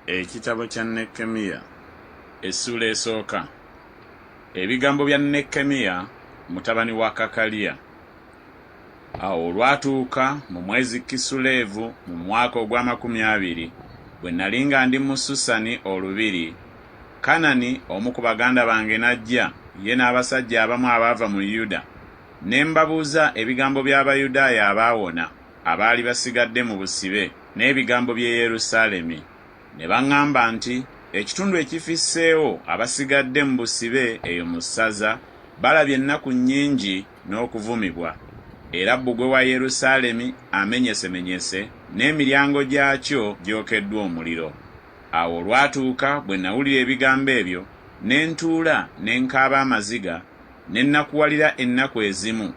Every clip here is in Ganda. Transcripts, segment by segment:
Ekitabo kya Nekkemiya essula esooka. Ebigambo bya Nekkemiya mutabani wa Kakaliya. Awo olwatuuka mu mwezi Kisuleevu mu mwaka ogw'amakumi bwe nali nga ndi mu Susani olubiri, Kanani omu ku baganda bange n'ajja, ye n'abasajja abamu abaava mu Yuda. Ne mbabuuza ebigambo by'Abayudaaya abaawona abaali basigadde mu busibe n'ebigambo by'e Yerusaalemi. Ne baŋŋamba nti ekitundu ekifisseewo abasigadde mu busibe eyo mu ssaza balabye ennaku nnyingi n'okuvumibwa, era bbugwe wa Yerusaalemi amenyesemenyese n'emiryango gyakyo gyokeddwa omuliro. Awo olwatuuka bwe nawulira ebigambo ebyo, ne ntuula ne nkaaba amaziga, ne nnakuwalira ennaku ezimu,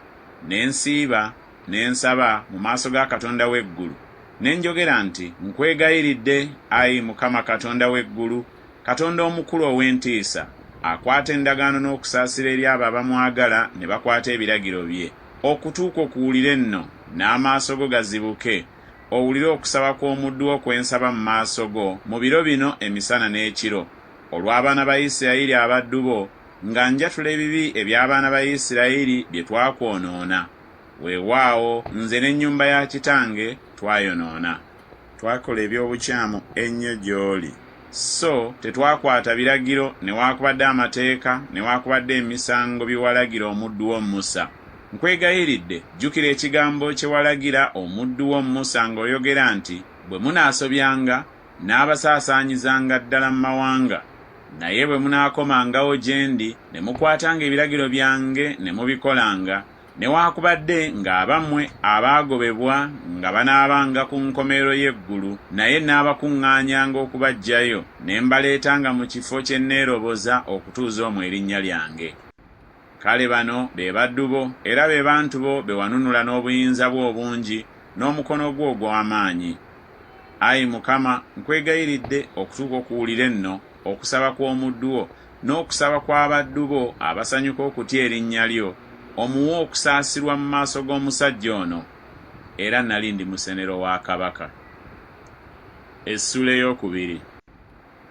ne nsiiba ne nsaba mu maaso ga Katonda w'eggulu. Ne njogera nti, nkwegayiridde, Ayi Mukama Katonda w'eggulu, Katonda omukulu ow'entiisa, akwata endagaano n'okusaasira eri abo abamwagala ne bakwata ebiragiro bye. Okutuuka okuwulire nno, n'amaaso go gazibuke, owulire okusaba kw'omuddu wo kwe nsaba mu maaso go mu biro bino emisana n'ekiro, olw'abaana ba Isirayiri abaddu bo, nga njatula ebibi eby'abaana ba Isirayiri bye twakwonoona. Weewaawo nze n'ennyumba ya kitange twayonoona. Twakola eby'obukyamu ennyo gy'oli, so tetwakwata biragiro newaakubadde amateeka newaakubadde emisango bye walagira omuddu wo Musa. Nkwegayiridde, jjukira ekigambo kye walagira omuddu wo Musa ng'oyogera nti, bwe munaasobyanga n'abasaasaanyizanga ddala mu mawanga, naye bwe munaakomangawo gye ndi ne mukwatanga ebiragiro byange ne mubikolanga, newaakubadde ng'abammwe abaagobebwa nga banaabanga ku nkomerero y'eggulu, naye n'abakuŋŋaanyanga okubaggyayo ne mbaleetanga mu kifo kye neeroboza okutuuza omwo erinnya lyange. Kale bano be baddu bo era be bantu bo be wanunula n'obuyinza bwo obungi n'omukono gwo ogw'amaanyi. Ayi Mukama, nkwegayiridde okutuuka okuwulire nno okusaba kw'omuddu wo n'okusaba kw'abaddu bo abasanyuka okutya erinnya lyo, omuwe okusaasirwa mu maaso g'omusajja ono. Era nali ndi musenero wa kabaka. Essula ey'okubiri.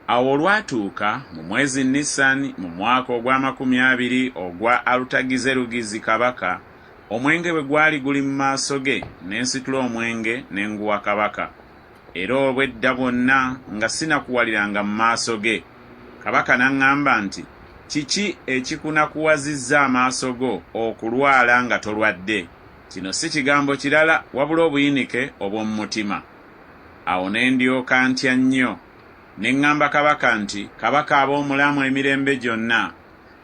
Awo olwatuuka mu mwezi Nisani mu mwaka ogw'amakumi ogwa Alutagizerugizi kabaka, omwenge bwe gwali guli mu maaso ge, ne nsitula omwenge ne nguwa kabaka. Era obw'edda bwonna nga sinakuwaliranga mu maaso ge. Kabaka n'aŋŋamba nti, kiki ekikunakuwazizza amaaso go okulwala nga tolwadde? Kino si kigambo kirala wabula obuyinike obw'omu mutima. Awo ne ndyoka ntya nnyo, ne ŋŋamba kabaka nti, kabaka ab'omulamu emirembe gyonna,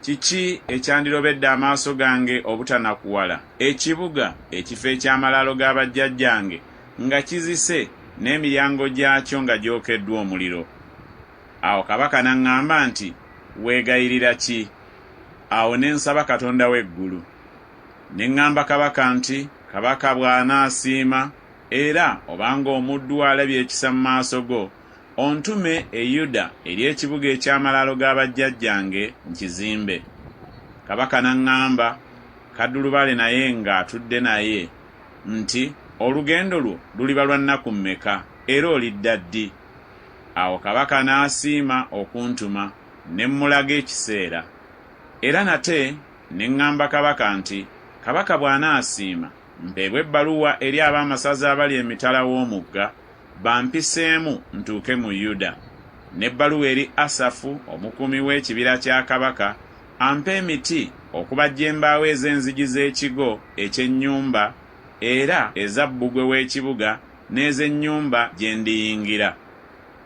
kiki ekyandirobedde amaaso gange obutanakuwala ekibuga ekifo eky'amalaalo g'abajjajjange nga kizise n'emiryango gyakyo nga gyokeddwa omuliro? Awo kabaka n'aŋŋamba nti, weegayirira ki? Awo ne nsaba Katonda w'eggulu. Ne ŋŋamba kabaka nti, kabaka bw'anaasiima era obanga omuddu alabye ekisa mu maaso go, ontume e Yuda eri ekibuga eky'amalaalo g'abajjajjange nkizimbe. Kabaka n'aŋŋamba, kaddulubale naye ng'atudde naye, nti, olugendo lwo luliba lwa nnaku mmeka era olidda ddi? Awo kabaka n'asiima okuntuma, ne mmulaga ekiseera. Era nate ne ŋŋamba kabaka nti, kabaka bw'anaasiima mpeebwe ebbaluwa eri ab'amasaza abali emitala w'omugga, bampiseemu ntuuke mu Yuda, n'ebbaluwa eri Asafu omukuumi w'ekibira kya kabaka, ampe emiti okubajja embaawo ez'enzigi z'ekigo eky'ennyumba era eza bbugwe w'ekibuga n'ez'ennyumba gye ndiyingira.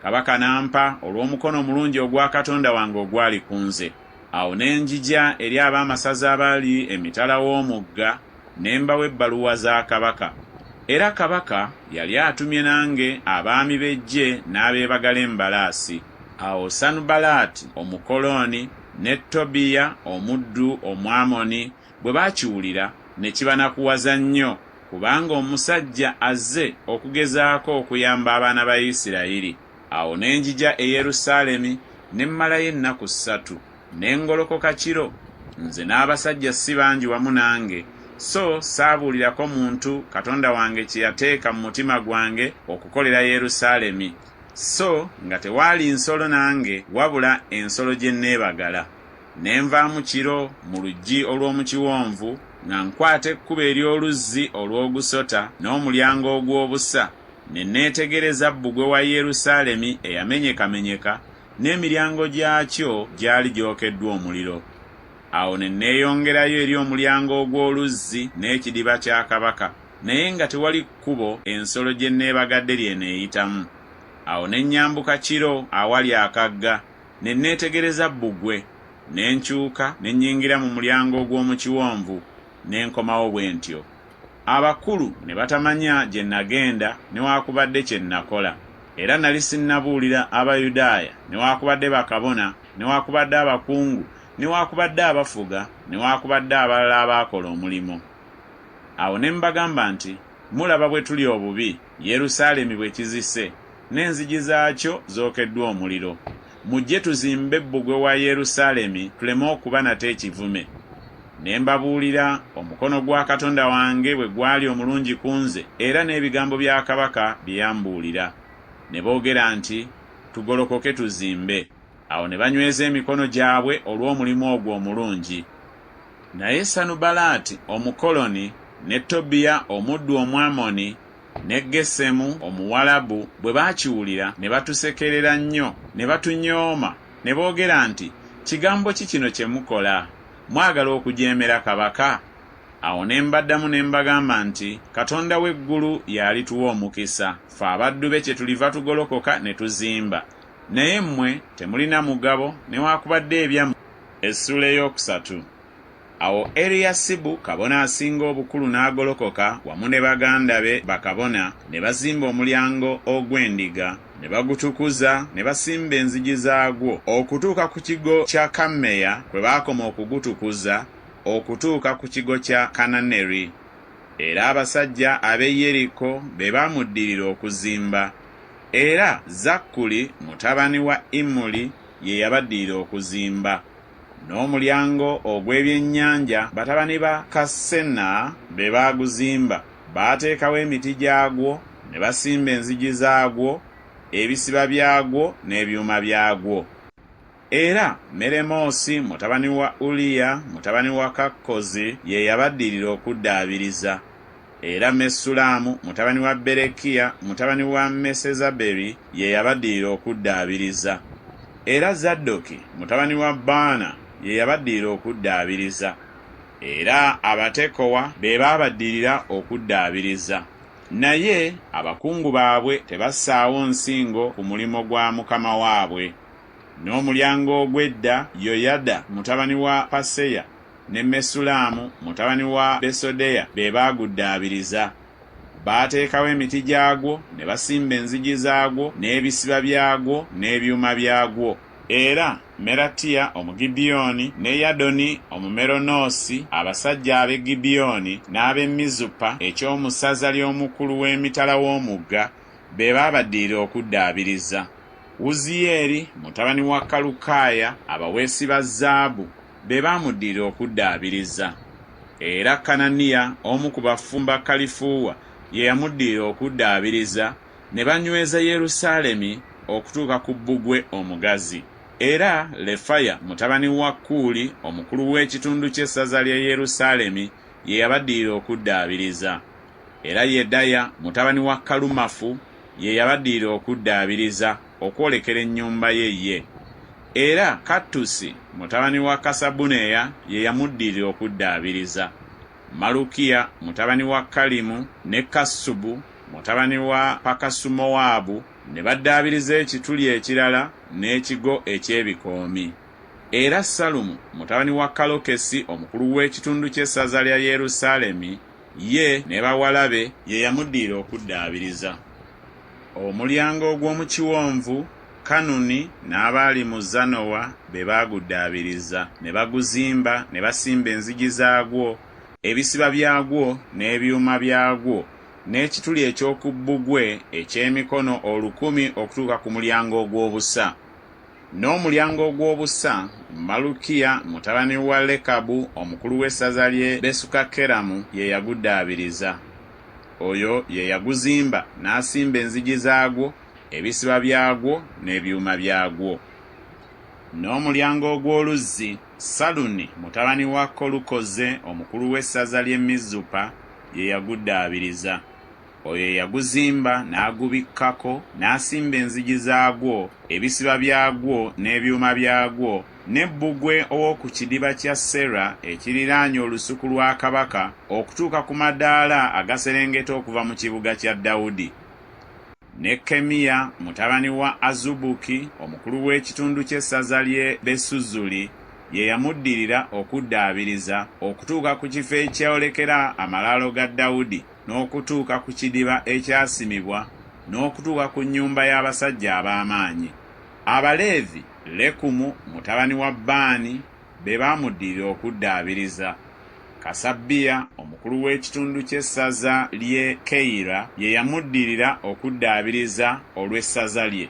Kabaka n'ampa olw'omukono omulungi ogwa Katonda wange ogwali ku nze. Awo ne njija eri ab'amasaza abali emitala w'omugga ne mbawa ebbaluwa za kabaka. Era kabaka yali atumye nange abaami b'eggye n'abeebagala embalaasi. Awo Sanubalaati Omukoloni ne Tobiya omuddu Omwamoni bwe baakiwulira ne kibanakuwaza nnyo, kubanga omusajja azze okugezaako okuyamba abaana ba Isirayiri. Awo ne njija e Yerusaalemi ne mmalayo ennaku 3, ne ngolokoka kiro, nze n'abasajja si bangi wamu nange, so saabuulirako muntu Katonda wange kye yateeka mu mutima gwange okukolera Yerusaalemi. so nga tewaali nsolo nange wabula ensolo gye neebagala. Ne nvaamu kiro mu luggi olw'omu kiwonvu nga nkwata ekkubo ery'oluzzi olw'ogusota n'omulyango ogw'obusa, ne neetegereza bbugwe wa Yerusaalemi eyamenyekamenyeka n'emiryango gyakyo gyali gyokeddwa omuliro. Awo ne neeyongerayo eri omulyango ogw'oluzzi n'ekidiba kya kabaka, naye nga tewali kkubo ensolo gye neebagadde lyeneeyitamu. Awo ne nnyambuka kiro awali akagga, ne neetegereza bbugwe, ne nkyuka ne nnyingira mu mulyango ogw'omu kiwonvu, ne nkomawo bwe ntyo. Abakulu ne batamanya gye nagenda newaakubadde kye nakola, era nali sinnabuulira Abayudaaya newaakubadde bakabona newaakubadde abakungu newaakubadde abafuga newaakubadde abalala abaakola omulimu. Awo ne mbagamba nti, mulaba bwe tuli obubi, Yerusaalemi bwe kizise, n'enzigi zaakyo zookeddwa omuliro. Mujje tuzimbe bbugwe wa Yerusaalemi tuleme okuba nate ekivume. Ne mbabuulira omukono gwa Katonda wange bwe gwali omulungi ku nze, era n'ebigambo bya kabaka bye yambuulira. Ne boogera nti, tugolokoke tuzimbe. Awo ne banyweza emikono gyabwe olw'omulimu ogwo omulungi. Naye Sanubalaati Omukoloni ne Tobiya omuddu Omwamoni ne Gesemu Omuwalabu bwe baakiwulira ne batusekerera nnyo, ne batunyooma, ne boogera nti, kigambo ki kino kye mukola? Mwagala okujeemera kabaka? Awo ne mbaddamu ne mbagamba nti, Katonda w'eggulu y'alituwa omukisa, ffe abaddu be kye tuliva tugolokoka ne tuzimba. Naye mmwe temulina mugabo newaakubadde ebyammwe. Essula ey'okusatu. Awo Eriyasibu kabona asinga obukulu n'agolokoka wamu ne baganda be bakabona, ne bazimba omulyango ogw'endiga, ne bagutukuza, ne basimba enzigi zaagwo okutuuka ku kigo kya Kammeya kwe baakoma okugutukuza okutuuka ku kigo kya Kananeri. Era abasajja ab'e Yeriko be baamuddirira okuzimba. Era Zakkuli mutabani wa Imuli ye yabaddirira okuzimba. N'omulyango ogw'ebyennyanja batabani ba Kassena be baaguzimba. Baateekawo emiti gyagwo, ne basimba enzigi zaagwo, ebisiba byagwo n'ebyuma byagwo. Era Meremoosi mutabani wa Uliya mutabani wa Kakkozi ye yabaddirira okuddaabiriza. Era Mesulaamu mutabani wa Berekiya mutabani wa Mesezaberi ye yabaddirira okuddaabiriza. Era Zaddoki mutabani wa Baana ye yabaddirira okuddaabiriza. Era Abatekowa be baabaddirira okuddaabiriza. Naye abakungu baabwe tebassaawo nsingo ku mulimo gwa mukama waabwe. N'omulyango ogw'edda Yoyada mutabani wa Paseya ne Mesulaamu mutabani wa Besodeya be baaguddaabiriza. Baateekawo emiti gyagwo, ne basimba enzigi zaagwo n'ebisiba byagwo n'ebyuma byagwo. Era Meratiya Omugibiyoni ne Yadoni Omumeronoosi, abasajja ab'e Gibiyoni n'ab'e Mizupa eky'omu ssaza ly'omukulu w'emitala w'omugga, be baabaddirira okuddaabiriza. Uziyeri mutabani wa Kalukaaya, abaweesi ba zaabu, be baamuddirira okuddaabiriza. Era Kananiya omu ku bafumba Kalifuuwa ye yamuddirira okuddaabiriza, ne banyweza Yerusaalemi okutuuka ku bbugwe omugazi. Era Lefaya mutabani wa Kuuli omukulu w'ekitundu ky'essaza lya Yerusaalemi ye yabaddirira okuddaabiriza. Era Yedaya mutabani wa Kalumafu ye yabaddirira okuddaabiriza okwolekera ennyumba ye. Era Kattusi mutabani wa Kasabuneya ye yamuddirira okuddaabiriza. Malukiya mutabani wa Kalimu ne Kassubu mutabani wa Pakasumowaabu ne baddaabiriza ekituli ekirala n'ekigo eky'ebikoomi. Era Salumu mutabani wa Kalokesi omukulu w'ekitundu ky'essaza lya Yerusaalemi ye ne bawala be ye yamuddirira okuddaabiriza. Omulyango ogw'omu kiwonvu Kanuni n'abaali mu Zanowa be baaguddaabiriza, ne baguzimba ne basimba enzigi zaagwo, ebisiba byagwo n'ebyuma byagwo, n'ekituli eky'oku bbugwe eky'emikono 1,000 okutuuka ku mulyango ogw'obusa. N'omulyango ogw'obusa Malukiya mutabani wa Lekabu omukulu w'essaza ly'e Besukakeramu ye yaguddaabiriza. Oyo ye yaguzimba n'asimba enzigi zaagwo, ebisiba byagwo n'ebyuma byagwo. N'omulyango ogw'oluzzi Saluni mutabani wa Kolukoze omukulu w'essaza ly'e Mizupa ye yaguddaabiriza. Oyo ye yaguzimba n'agubikkako n'asimba enzigi zaagwo, ebisiba byagwo n'ebyuma byagwo, ne bbugwe ow'oku kidiba kya Sera ekiriraanye olusuku lwa kabaka okutuuka ku madaala agaserengeta okuva mu kibuga kya Dawudi. Nekemiya mutabani wa Azubuki omukulu w'ekitundu ky'essaza ly'e Besuzuli ye yamuddirira okuddaabiriza okutuuka ku kifo ekyolekera amalaalo ga Dawudi n'okutuuka ku kidiba ekyasimibwa n'okutuuka ku nnyumba y'abasajja ab'amaanyi. Abaleevi Lekumu mutabani wa Baani be baamuddirira okuddaabiriza. Kasabbiya omukulu w'ekitundu ky'essaza ly'e Keyira ye yamuddirira okuddaabiriza olw'essaza lye.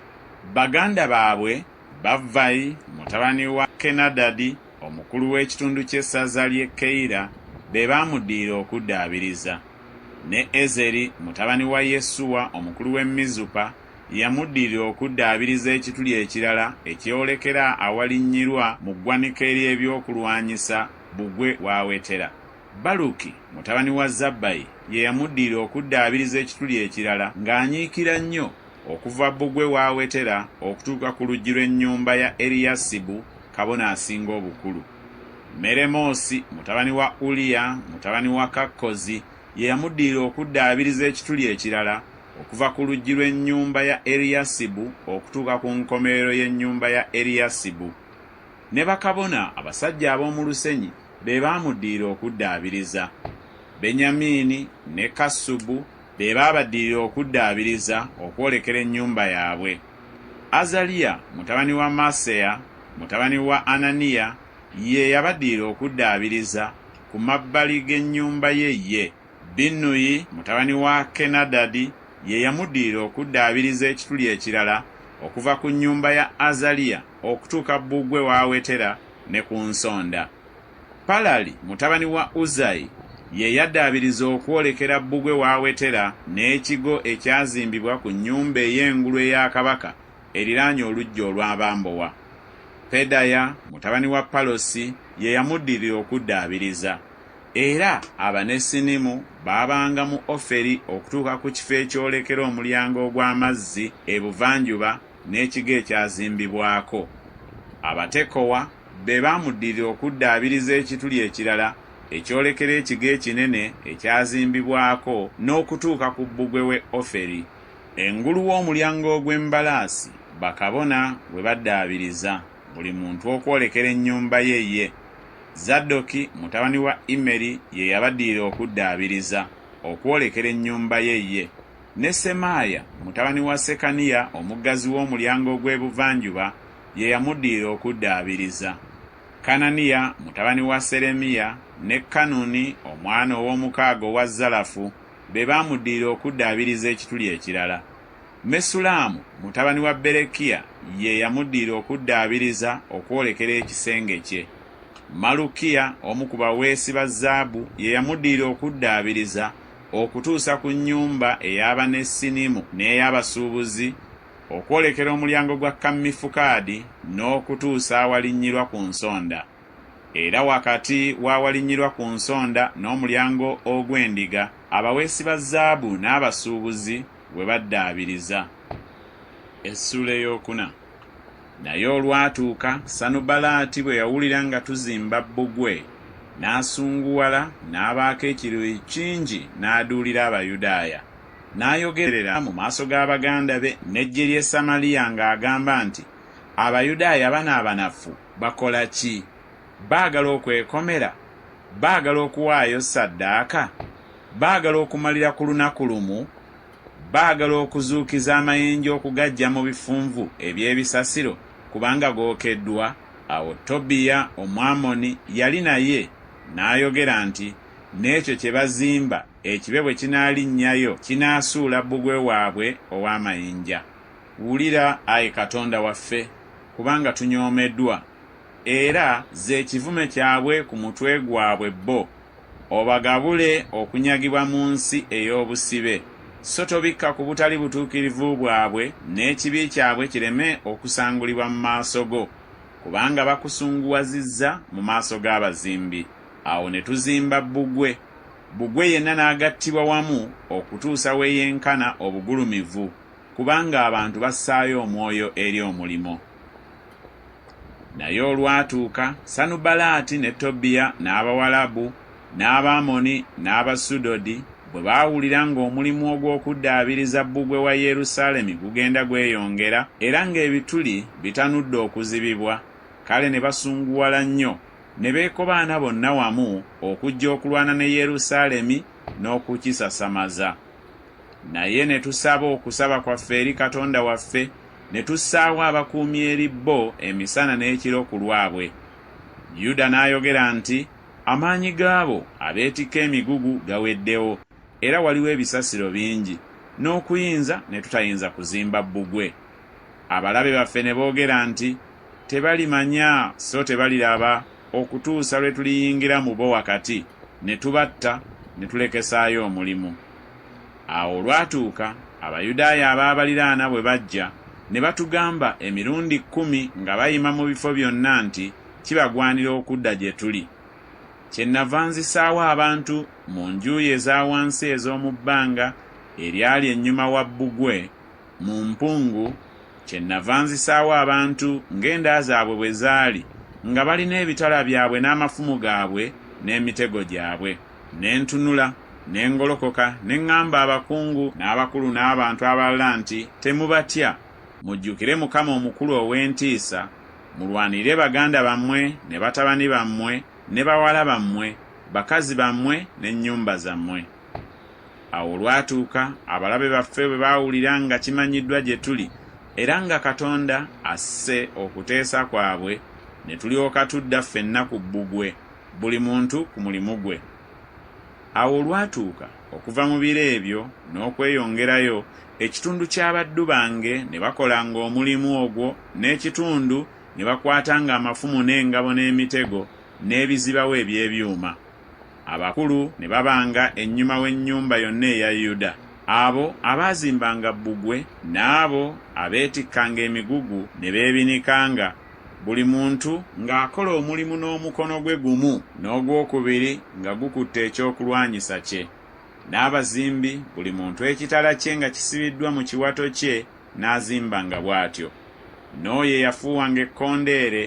Baganda baabwe Bavvayi mutabani wa Kenadadi omukulu w'ekitundu ky'essaza ly'e Keyira be baamuddirira okuddaabiriza. Ne Ezeri mutabani wa Yesuwa omukulu w'e Mizupa yamuddirira okuddaabiriza ekituli ekirala ekyolekera awalinnyirwa mu ggwanika ery'ebyokulwanyisa bbugwe w'awetera. Baluki mutabani wa Zabbayi ye yamuddirira okuddaabiriza ekituli ekirala ng'anyiikira nnyo okuva bbugwe w'awetera okutuuka ku luggi lw'ennyumba ya Eriyasibu kabona asinga obukulu. Meremoosi mutabani wa Uliya mutabani wa Kakkozi ye yamuddirira okuddaabiriza ekituli ekirala okuva ku luggi lw'ennyumba ya Eriyasibu okutuuka ku nkomerero y'ennyumba ya Eriyasibu. Ne bakabona abasajja ab'omu lusenyi be baamuddirira okuddaabiriza. Benyamini ne Kasubu be baabaddirira okuddaabiriza okwolekera ennyumba yaabwe. Azaliya mutabani wa Maaseya mutabani wa Ananiya ye yabaddirira okuddaabiriza ku mabbali g'ennyumba ye. Binnuyi mutabani wa Kenadadi ye yamuddirira okuddaabiriza ekituli ekirala okuva ku nnyumba ya Azaliya okutuuka bbugwe w'awetera ne ku nsonda. Palali mutabani wa Uzayi ye yaddaabiriza okwolekera bbugwe w'awetera n'ekigo ekyazimbibwa ku nnyumba ey'engulu eya kabaka eriraanye oluggi olw'abambowa. Pedaya mutabani wa Palosi ye yamuddirira okuddaabiriza. Era Abanesinimu baabanga mu Oferi okutuuka ku kifo ekyolekera omulyango ogw'amazzi ebuvanjuba n'ekigo ekyazimbibwako. Abatekowa be baamuddirira okuddaabiriza ekituli ekirala ekyolekera ekigo ekinene ekyazimbibwako n'okutuuka ku bbugwe we Oferi. Engulu w'omulyango ogw'embalaasi bakabona bwe baddaabiriza buli muntu okwolekera ennyumba ye. Zaddoki mutabani wa Imeri ye yabaddirira okuddaabiriza okwolekera ennyumba ye. Ne Semaaya mutabani wa Sekaniya omuggazi w'omulyango ogw'ebuvanjuba ye yamuddirira okuddaabiriza. Kananiya mutabani wa Seremiya ne Kanuni omwana ow'omukaaga owa Zalafu be baamuddirira okuddaabiriza ekituli ekirala. Mesulamu mutabani wa Berekiya ye yamuddirira okuddaabiriza okwolekera ekisenge kye. Malukiya omu ku baweesi ba zaabu ye yamuddirira okuddaabiriza okutuusa ku nnyumba ey'Abanesinimu n'ey'abasuubuzi okwolekera omulyango gwa Kammifukaadi n'okutuusa awalinnyirwa ku nsonda. Era wakati w'awalinnyirwa ku nsonda n'omulyango ogw'endiga abaweesi ba zaabu n'abasuubuzi we baddaabiriza. Essula ey'okuna. Naye olwatuuka Sanubalaati bwe yawulira nga tuzimba bbugwe n'asunguwala n'abaako ekiruyi kingi n'aduulira Abayudaaya. N'ayogerera mu maaso g'abaganda be n'eggye ly'e Samaliya ng'agamba nti, Abayudaaya bano abanafu bakola ki? Baagala okwekomera? Baagala okuwaayo ssaddaaka? Baagala okumalira ku lunaku lumu? Baagala okuzuukiza amayinja okugaggya mu bifunvu eby'ebisasiro kubanga gookeddwa? Awo Tobiya Omwamoni yali naye n'ayogera nti, n'ekyo kye bazimba ekibe bwe kinaalinnyayo kinaasuula bbugwe waabwe ow'amayinja. Wulira, Ayi Katonda waffe, kubanga tunyoomeddwa, era ze kivume kyabwe ku mutwe gwabwe bo. Obagabule okunyagibwa mu nsi ey'obusibe, so tobikka ku butali butuukirivu bwabwe n'ekibi kyabwe kireme okusangulibwa mu maaso go, kubanga bakusunguwazizza mu maaso g'abazimbi. Awo ne tuzimba bbugwe. Bbugwe yenna n'agattibwa wamu okutuusa we yenkana obugulumivu, kubanga abantu bassaayo omwoyo eri omulimo. Naye olwatuuka Sanubalaati ne Tobiya n'Abawalabu n'Abamoni n'Abasudodi bwe baawulira ng'omulimu ogw'okuddaabiriza bbugwe wa Yerusaalemi gugenda gweyongera era ng'ebituli bitanudde okuzibibwa, kale ne basunguwala nnyo, ne beekobaana bonna wamu okujja okulwana ne Yerusaalemi n'okukisasamaza. Naye ne tusaba okusaba kwaffe eri Katonda waffe, ne tussaawo abakuumi eri bo emisana n'ekiro ku lwabwe. Yuda n'ayogera nti, amaanyi gaabo abeetikka emigugu gaweddewo, era waliwo ebisasiro bingi, n'okuyinza ne tutayinza kuzimba bbugwe. Abalabe baffe ne boogera nti, tebalimanya so tebaliraba okutuusa lwe tuliyingira mu bo wakati, ne tubatta ne tulekesaayo omulimu. Awo olwatuuka Abayudaaya ab'abaliraana bwe bajja, ne batugamba emirundi 10 nga bayima mu bifo byonna nti kibagwanira okudda gye tuli. Kyennava nzisaawo abantu mu njuyi eza wansi ez'omu bbanga eryali ennyuma wa bbugwe mu mpungu, kyennava nzisaawo abantu ng'enda zaabwe bwe zaali, nga balina ebitala byabwe n'amafumu gaabwe n'emitego gyabwe. Ne ntunula, ne ngolokoka, ne ŋŋamba abakungu n'abakulu n'abantu abalala nti, temubatya, mujjukire Mukama omukulu ow'entiisa, mulwanire baganda bammwe ne batabani bammwe ne bawala bammwe, bakazi bammwe n'ennyumba zammwe. Awo olwatuuka abalabe baffe bwe baawulira nga kimanyiddwa gye tuli era nga Katonda asse okuteesa kwabwe, ne tulyoka tudda ffenna ku bbugwe, buli muntu ku mulimu gwe. Awo olwatuuka okuva mu biro ebyo n'okweyongerayo, ekitundu ky'abaddu bange ne bakolanga omulimu ogwo, n'ekitundu ne bakwatanga amafumu n'engabo n'emitego n'ebizibawo eby'ebyuma. Abakulu ne babanga ennyuma w'ennyumba yonna eya Yuda. Abo abaazimbanga bbugwe n'abo abeetikkanga emigugu ne beebinikanga, buli muntu ng'akola omulimu n'omukono gwe gumu, n'ogwokubiri nga gukutte ekyokulwanyisa kye. N'abazimbi buli muntu ekitala kye nga kisibiddwa mu kiwato kye n'azimbanga bw'atyo. N'oyo eyafuuwanga ekkondeere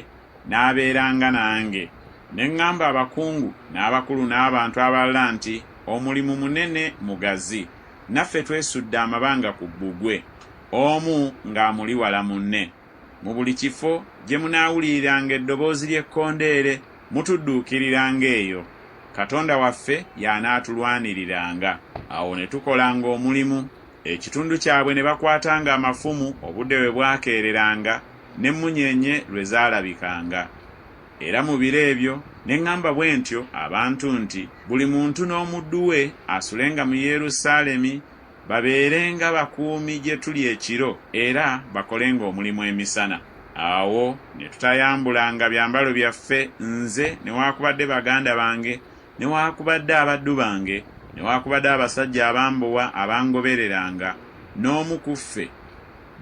n'abeeranga nange. Ne ŋŋamba abakungu n'abakulu n'abantu abalala nti, omulimu munene mugazi, naffe twesudde amabanga ku bbugwe, omu ng'amuli wala munne. Mu buli kifo gye munaawuliriranga eddoboozi ly'ekkondeere mutudduukiriranga eyo. Katonda waffe y'anaatulwaniriranga. Awo ne tukolanga omulimu. Ekitundu kyabwe ne bakwatanga amafumu obudde bwe bwakeereranga, n'emmunyeenye lwe zaalabikanga. Era mu biro ebyo ne ŋŋamba bwe ntyo abantu nti, buli muntu n'omuddu we asulenga mu Yerusaalemi, babeerenga bakuumi gye tuli ekiro, era bakolenga omulimu emisana. Awo ne tutayambulanga byambalo byaffe, nze newaakubadde baganda bange, newaakubadde abaddu bange, newaakubadde abasajja abambowa abangobereranga, n'omu ku ffe.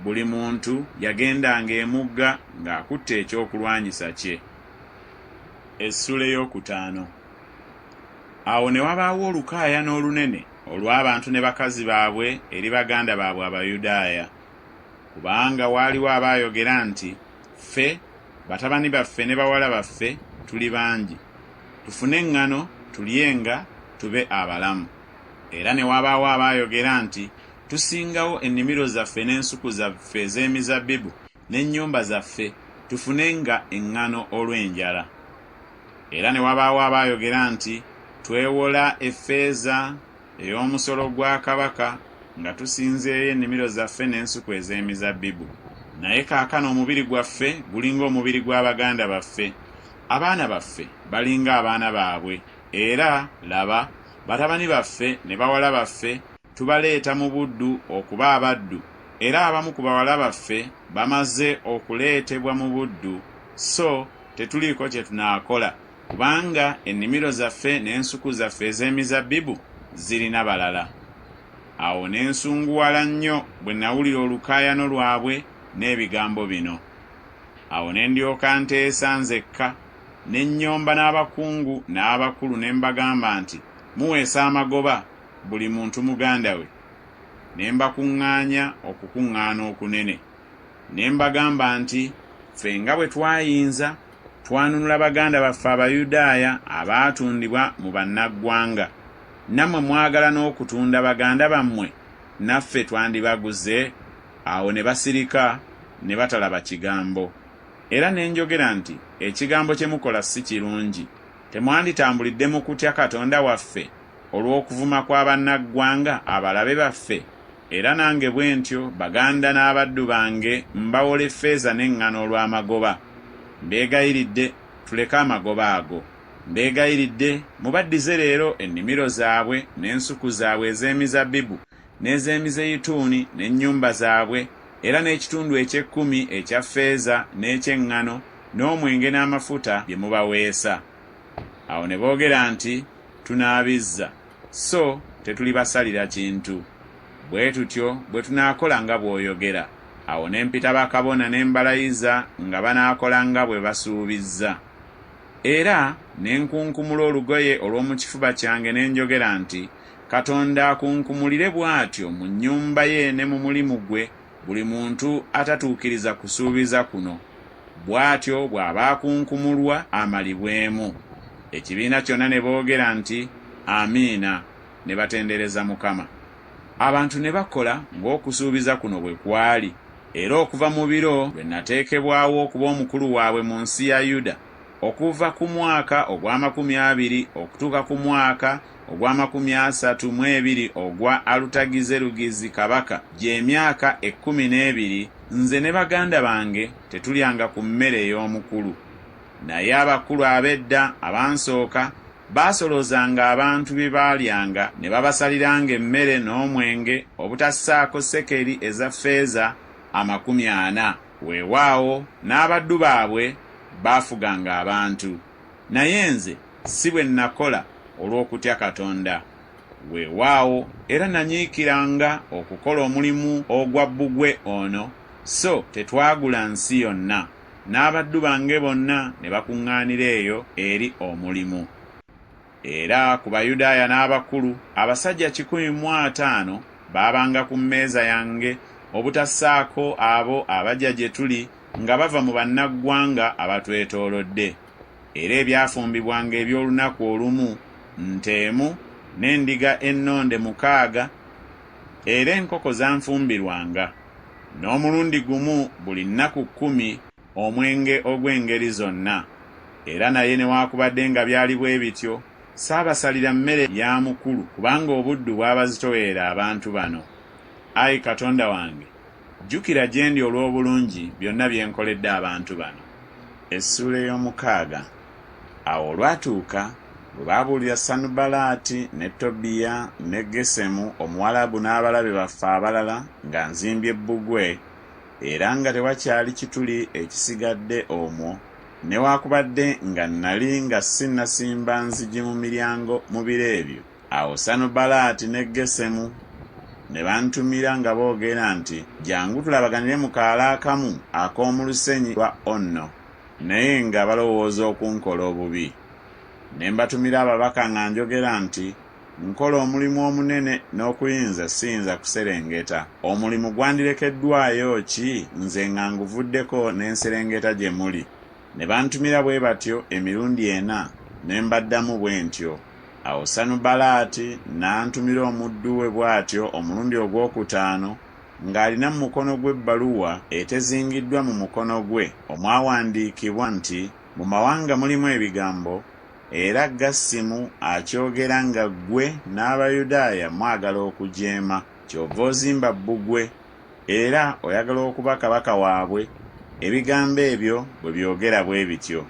Buli muntu yagendanga emugga ng'akutte ekyokulwanyisa kye. Essula ey'okutaano. Awo ne wabaawo olukaayana olunene olw'abantu ne bakazi baabwe eri baganda baabwe Abayudaaya, kubanga waaliwo abaayogera nti, ffe, batabani baffe ne bawala baffe tuli bangi, tufune eŋŋano tulyenga tube abalamu. Era ne wabaawo abaayogera nti, tusingawo ennimiro zaffe n'ensuku zaffe ez'emizabbibu n'ennyumba zaffe, tufunenga eŋŋano olw'enjala. Era ne wabaawo abaayogera nti, twewola effeeza ey'omusolo gwa kabaka nga tusinzeeyo ennimiro zaffe n'ensuku ez'emizabbibu. Naye kaakano omubiri gwaffe gulinga omubiri gw'abaganda baffe, abaana baffe balinga abaana baabwe, era laba, batabani baffe ne bawala baffe tubaleeta mu buddu okuba abaddu, era abamu ku bawala baffe bamaze okuleetebwa mu buddu, so tetuliiko kye tunaakola, kubanga ennimiro zaffe n'ensuku zaffe ez'emizabbibu zirina balala. Awo ne nsunguwala nnyo bwe nawulira olukaayano lwabwe n'ebigambo bino. Awo ne ndyoka nteesa nzekka, ne nnyomba n'abakungu n'abakulu ne mbagamba nti, muweesa amagoba buli muntu muganda we. Ne mbakuŋŋaanya okukuŋŋaana okunene. Ne mbagamba nti, ffe nga bwe twayinza twanunula baganda baffe Abayudaaya abaatundibwa mu bannaggwanga. Nammwe mwagala n'okutunda baganda bammwe, naffe twandibaguze? Awo ne basirika ne batalaba kigambo. Era ne njogera nti, ekigambo kye mukola si kirungi. Temwanditambulidde mu kutya Katonda waffe olw'okuvuma kw'abannaggwanga abalabe baffe? Era nange bwe ntyo baganda n'abaddu bange mbawola effeeza n'eŋŋaano olw'amagoba. Mbeegayiridde tuleke amagoba ago. Mbeegayiridde mubaddize leero ennimiro zaabwe n'ensuku zaabwe ez'emizabbibu n'ez'emizeyituuni n'ennyumba zaabwe, era n'ekitundu eky'ekkumi ekya ffeeza n'eky'eŋŋano n'omwenge n'amafuta bye mubaweesa. Awo ne boogera nti, tunaabizza, so tetulibasalira kintu. Bwe tutyo bwe tunaakola nga bw'oyogera. Awo ne mpita bakabona ne mbalayiza nga banaakola nga bwe basuubizza. Era ne nkunkumula olugoye olw'omu kifuba kyange ne njogera nti, Katonda akunkumulire bw'atyo mu nnyumba ye ne mu mulimu gwe buli muntu atatuukiriza kusuubiza kuno. Bw'atyo bw'aba akunkumulwa amalibwemu. Ekibiina kyonna ne boogera nti, Amiina, ne batendereza Mukama. Abantu ne bakola ng'okusuubiza kuno bwe kwali. Era okuva mu biro lwe nateekebwawo okuba omukulu waabwe mu nsi ya Yuda, okuva ku mwaka ogw'amakumi 20 okutuuka ku mwaka ogw'amakumi 32 ogwa Alutagizerugizi kabaka, gy'emyaka 12, nze ne baganda bange tetulyanga ku mmere ey'omukulu. Naye abakulu ab'edda abansooka baasolozanga abantu bye baalyanga ne babasaliranga emmere n'omwenge obutassaako sekeri eza ffeeza 40. Weewaawo n'abaddu baabwe baafuganga abantu. Naye nze si bwe nakola olw'okutya Katonda. Weewaawo era nanyiikiranga okukola omulimu ogwa bbugwe ono, so tetwagula nsi yonna. N'abaddu bange bonna ne bakuŋŋaanira eyo eri omulimu. Era ku Bayudaaya n'abakulu abasajja 150 baabanga ku mmeeza yange obutassaako abo abajja gye tuli nga bava mu bannaggwanga abatwetoolodde. Era ebyafumbibwanga eby'olunaku olumu, nteemu n'endiga ennonde 6, era enkoko zanfumbirwanga. N'omulundi gumu buli nnaku 10 omwenge ogw'engeri zonna. Era naye newaakubadde nga byali bwe bityo, saabasalira mmere ya mukulu kubanga obuddu bwabazitoweera abantu bano. Ayi Katonda wange, jjukira gye ndi olw'obulungi byonna bye nkoledde abantu bano. Essuula ey'omukaaga. Awo olwatuuka bwe baabuulira Sanubalaati ne Tobiya ne Gesemu Omuwalabu n'abalabe baffe abalala nga nzimbye bbugwe, era nga tewakyali kituli ekisigadde omwo, newaakubadde nga nnali nga sinnasimba nzigi mu miryango mu biro ebyo. Awo Sanubalaati ne Gesemu ne bantumira nga boogera nti, jangu tulabaganire mu kaala akamu ak'omu lusenyi lwa Ono, naye nga balowooza okunkola obubi. Ne mbatumira ababaka nga njogera nti, nkola omulimu omunene n'okuyinza siyinza kuserengeta. Omulimu gwandirekeddwayo ki nze nga nguvuddeko n'enserengeta gye muli? Ne bantumira bwe batyo emirundi 4, ne mbaddamu bwe ntyo. Awo Sanubalaati n'antumira omuddu we bw'atyo omulundi ogw'okutaano, ng'alina mu mukono gwe ebbaluwa etezingiddwa mu mukono gwe omwawandiikibwa nti, mu mawanga mulimu ebigambo, era Gasimu akyogera nga ggwe n'Abayudaaya mwagala okujeema, ky'ova ozimba bbugwe, era oyagala okuba kabaka waabwe. Ebigambo ebyo bwe byogera bwe bityo.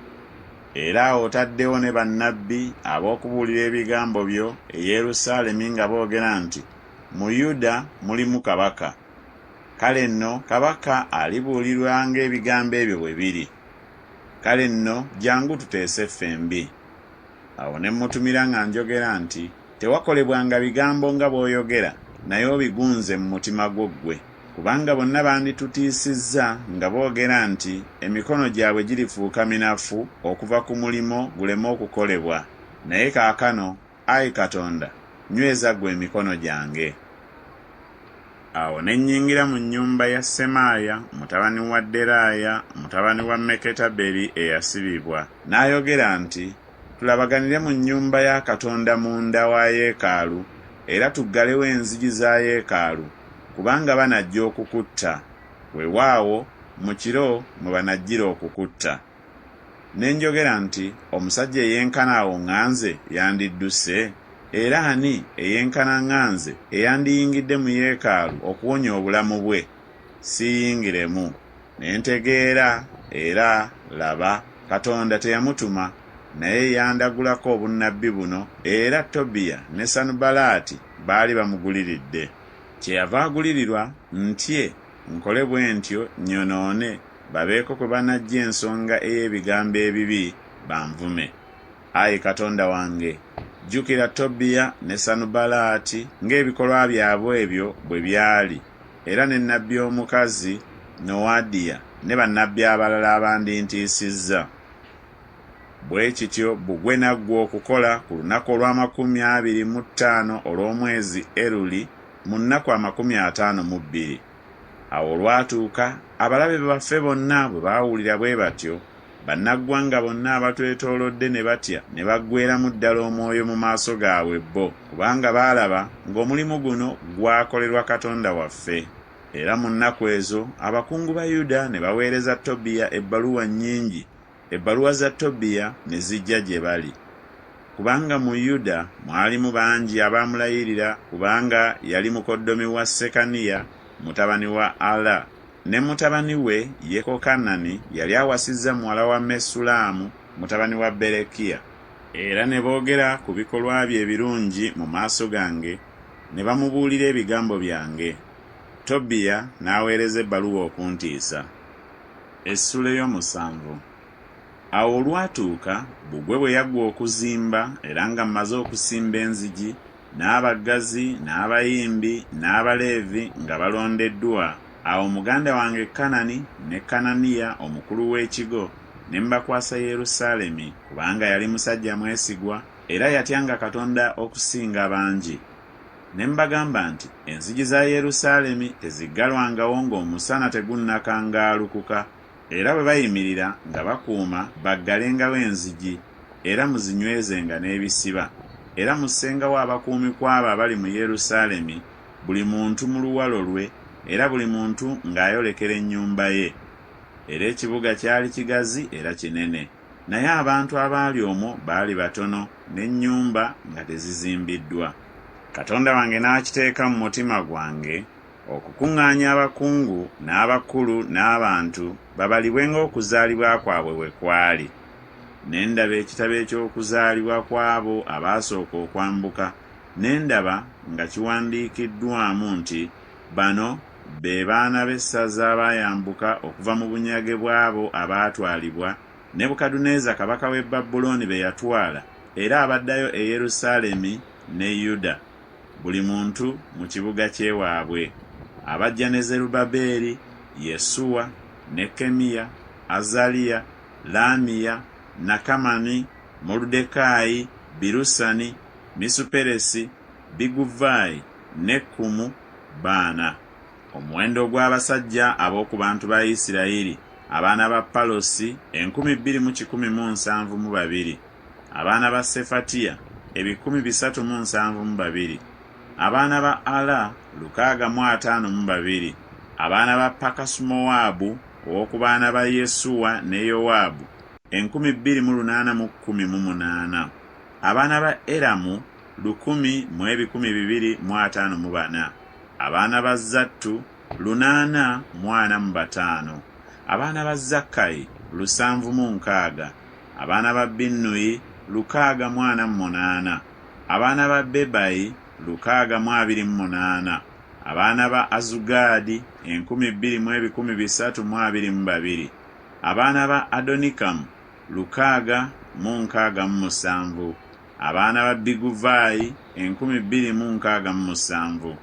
Era otaddewo ne bannabbi ab'okubuulira ebigambo byo e Yerusaalemi nga boogera nti, mu Yuda mulimu kabaka. Kale nno kabaka alibuulirwa ng'ebigambo ebyo bwe biri. Kale nno jangu tuteese ffembi. Awo ne mmutumira nga njogera nti, tewakolebwanga bigambo nga bw'oyogera, naye obigunze mu mutima gwo ggwe. Kubanga bonna banditutiisizza nga boogera nti emikono gyabwe girifuuka minafu okuva ku mulimo guleme okukolebwa. Naye kaakano, Ayi Katonda, nyweza ggwe emikono gyange. Awo ne nnyingira mu nnyumba ya Semaaya mutabani wa Deraaya mutabani wa Meketaberi eyasibibwa. N'ayogera nti, tulabaganire mu nnyumba ya Katonda munda wa yeekaalu, era tuggalewo enzigi za yeekaalu, kubanga banajja okukutta. Weewaawo mu kiro mwe banajjira okukutta. Ne njogera nti, omusajja eyenkana awo ŋŋanze yandidduse? Era ani eyenkana ŋŋanze eyandiyingidde mu yeekaalu okuwonya obulamu bwe? Siyingiremu. Ne ntegeera, era laba, Katonda teyamutuma, naye yandagulako obunnabbi buno, era Tobiya ne Sanubalaati baali bamuguliridde. Kyeyava agulirirwa ntye nkole bwe ntyo nyonoone, babeeko kwe banajja ensonga ey'ebigambo ebibi banvume. Ayi Katonda wange, jjukira Tobiya ne Sanubalaati ng'ebikolwa byabwe ebyo bwe byali, era ne nnabbi omukazi Nowadiya ne bannabbi abalala abandintiisizza. Bwe kityo bugwe naggwe okukola ku lunaku olw'25 olw'omwezi Eruli mu nnaku 52. Awo olwatuuka abalabe baffe bonna bwe baawulira bwe batyo, bannaggwanga bonna abatwetoolodde ne batya ne baggweeramu ddala omwoyo mu maaso gaabwe bo, kubanga baalaba ng'omulimu guno gwakolerwa Katonda waffe. Era mu nnaku ezo abakungu ba Yuda ne baweereza Tobiya ebbaluwa nnyingi. Ebbaluwa za Tobiya ne zijja gye bali, kubanga mu Yuda mwalimu bangi abaamulayirira, kubanga yali mukoddomi wa Sekaniya mutabani wa Ala, ne mutabani we Yekokanani yali awasizza muwala wa Mesulaamu mutabani wa Berekiya. Era ne boogera ku bikolwa bye ebirungi mu maaso gange, ne bamubuulira ebigambo byange. Tobiya n'aweereza ebbaluwa okuntiisa. Essula ey'omusanvu. Awo olwatuuka bbugwe bwe yaggwa okuzimba, era nga mmaze okusimba enzigi, n'abaggazi n'abayimbi n'abaleevi nga balondeddwa, awo muganda wange Kanani ne Kananiya omukulu w'ekigo ne mbakwasa Yerusaalemi, kubanga yali musajja mwesigwa era yatyanga Katonda okusinga bangi. Ne mbagamba nti enzigi za Yerusaalemi teziggalwangawo ng'omusana tegunnakangaalukuka, era bwe bayimirira nga bakuuma baggalengawo enzigi, era muzinywezenga n'ebisiba, era mussengawo abakuumi kw'abo abali mu Yerusaalemi, buli muntu mu luwalo lwe, era buli muntu ng'ayolekera ennyumba ye. Era ekibuga kyali kigazi era kinene, naye abantu abaali omwo baali batono, n'ennyumba nga tezizimbiddwa. Katonda wange n'akiteeka mu mutima gwange okukuŋŋaanya abakungu n'abakulu n'abantu babalibwenga okuzaalibwa kwabwe bwe kwali. Ne ndaba ekitabo eky'okuzaalibwa kw'abo abaasooka okwambuka, ne ndaba nga kiwandiikiddwamu nti bano be baana b'essaza abaayambuka okuva mu bunyage bw'abo abaatwalibwa Nebukadduneeza kabaka w'e Babulooni be yatwala, era abaddayo e Yerusaalemi ne Yuda, buli muntu mu kibuga ky'ewaabwe. Abajja ne Zerubabeeri, Yesuwa, Nekemiya, Azaliya, Laamiya, Nakamani, Moludekaayi, Birusani, Misuperesi, Biguvaayi, Nekumu, Baana. Omuwendo gw'abasajja ab'oku bantu ba Isirayiri, abaana ba Palosi 2,172, abaana ba Sefatiya 372, abaana ba Ala 652, abaana ba Pakasumowaabu ow'oku baana ba Yesuwa ne Yowaabu 2,818, abaana ba Eramu 10,254, abaana ba Zattu 845, abaana ba Zakkayi 760, abaana ba Binnuyi 648, abaana ba Bebayi 628, abaana ba Azugaadi 2,322, abaana ba Adonikamu 667, abaana ba Biguvaayi 2,067,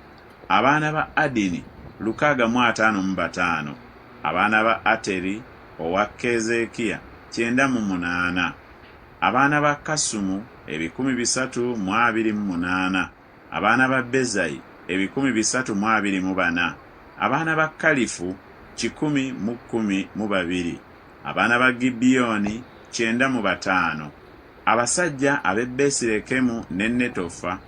abaana ba Adini 655, abaana ba Ateri owa Keezeekiya 98, abaana ba Kasumu 328, abaana ba Bezayi 324, abaana ba Kalifu 112, abaana ba Gibyoni 95, abasajja ab'e Besirekemu ne Netofa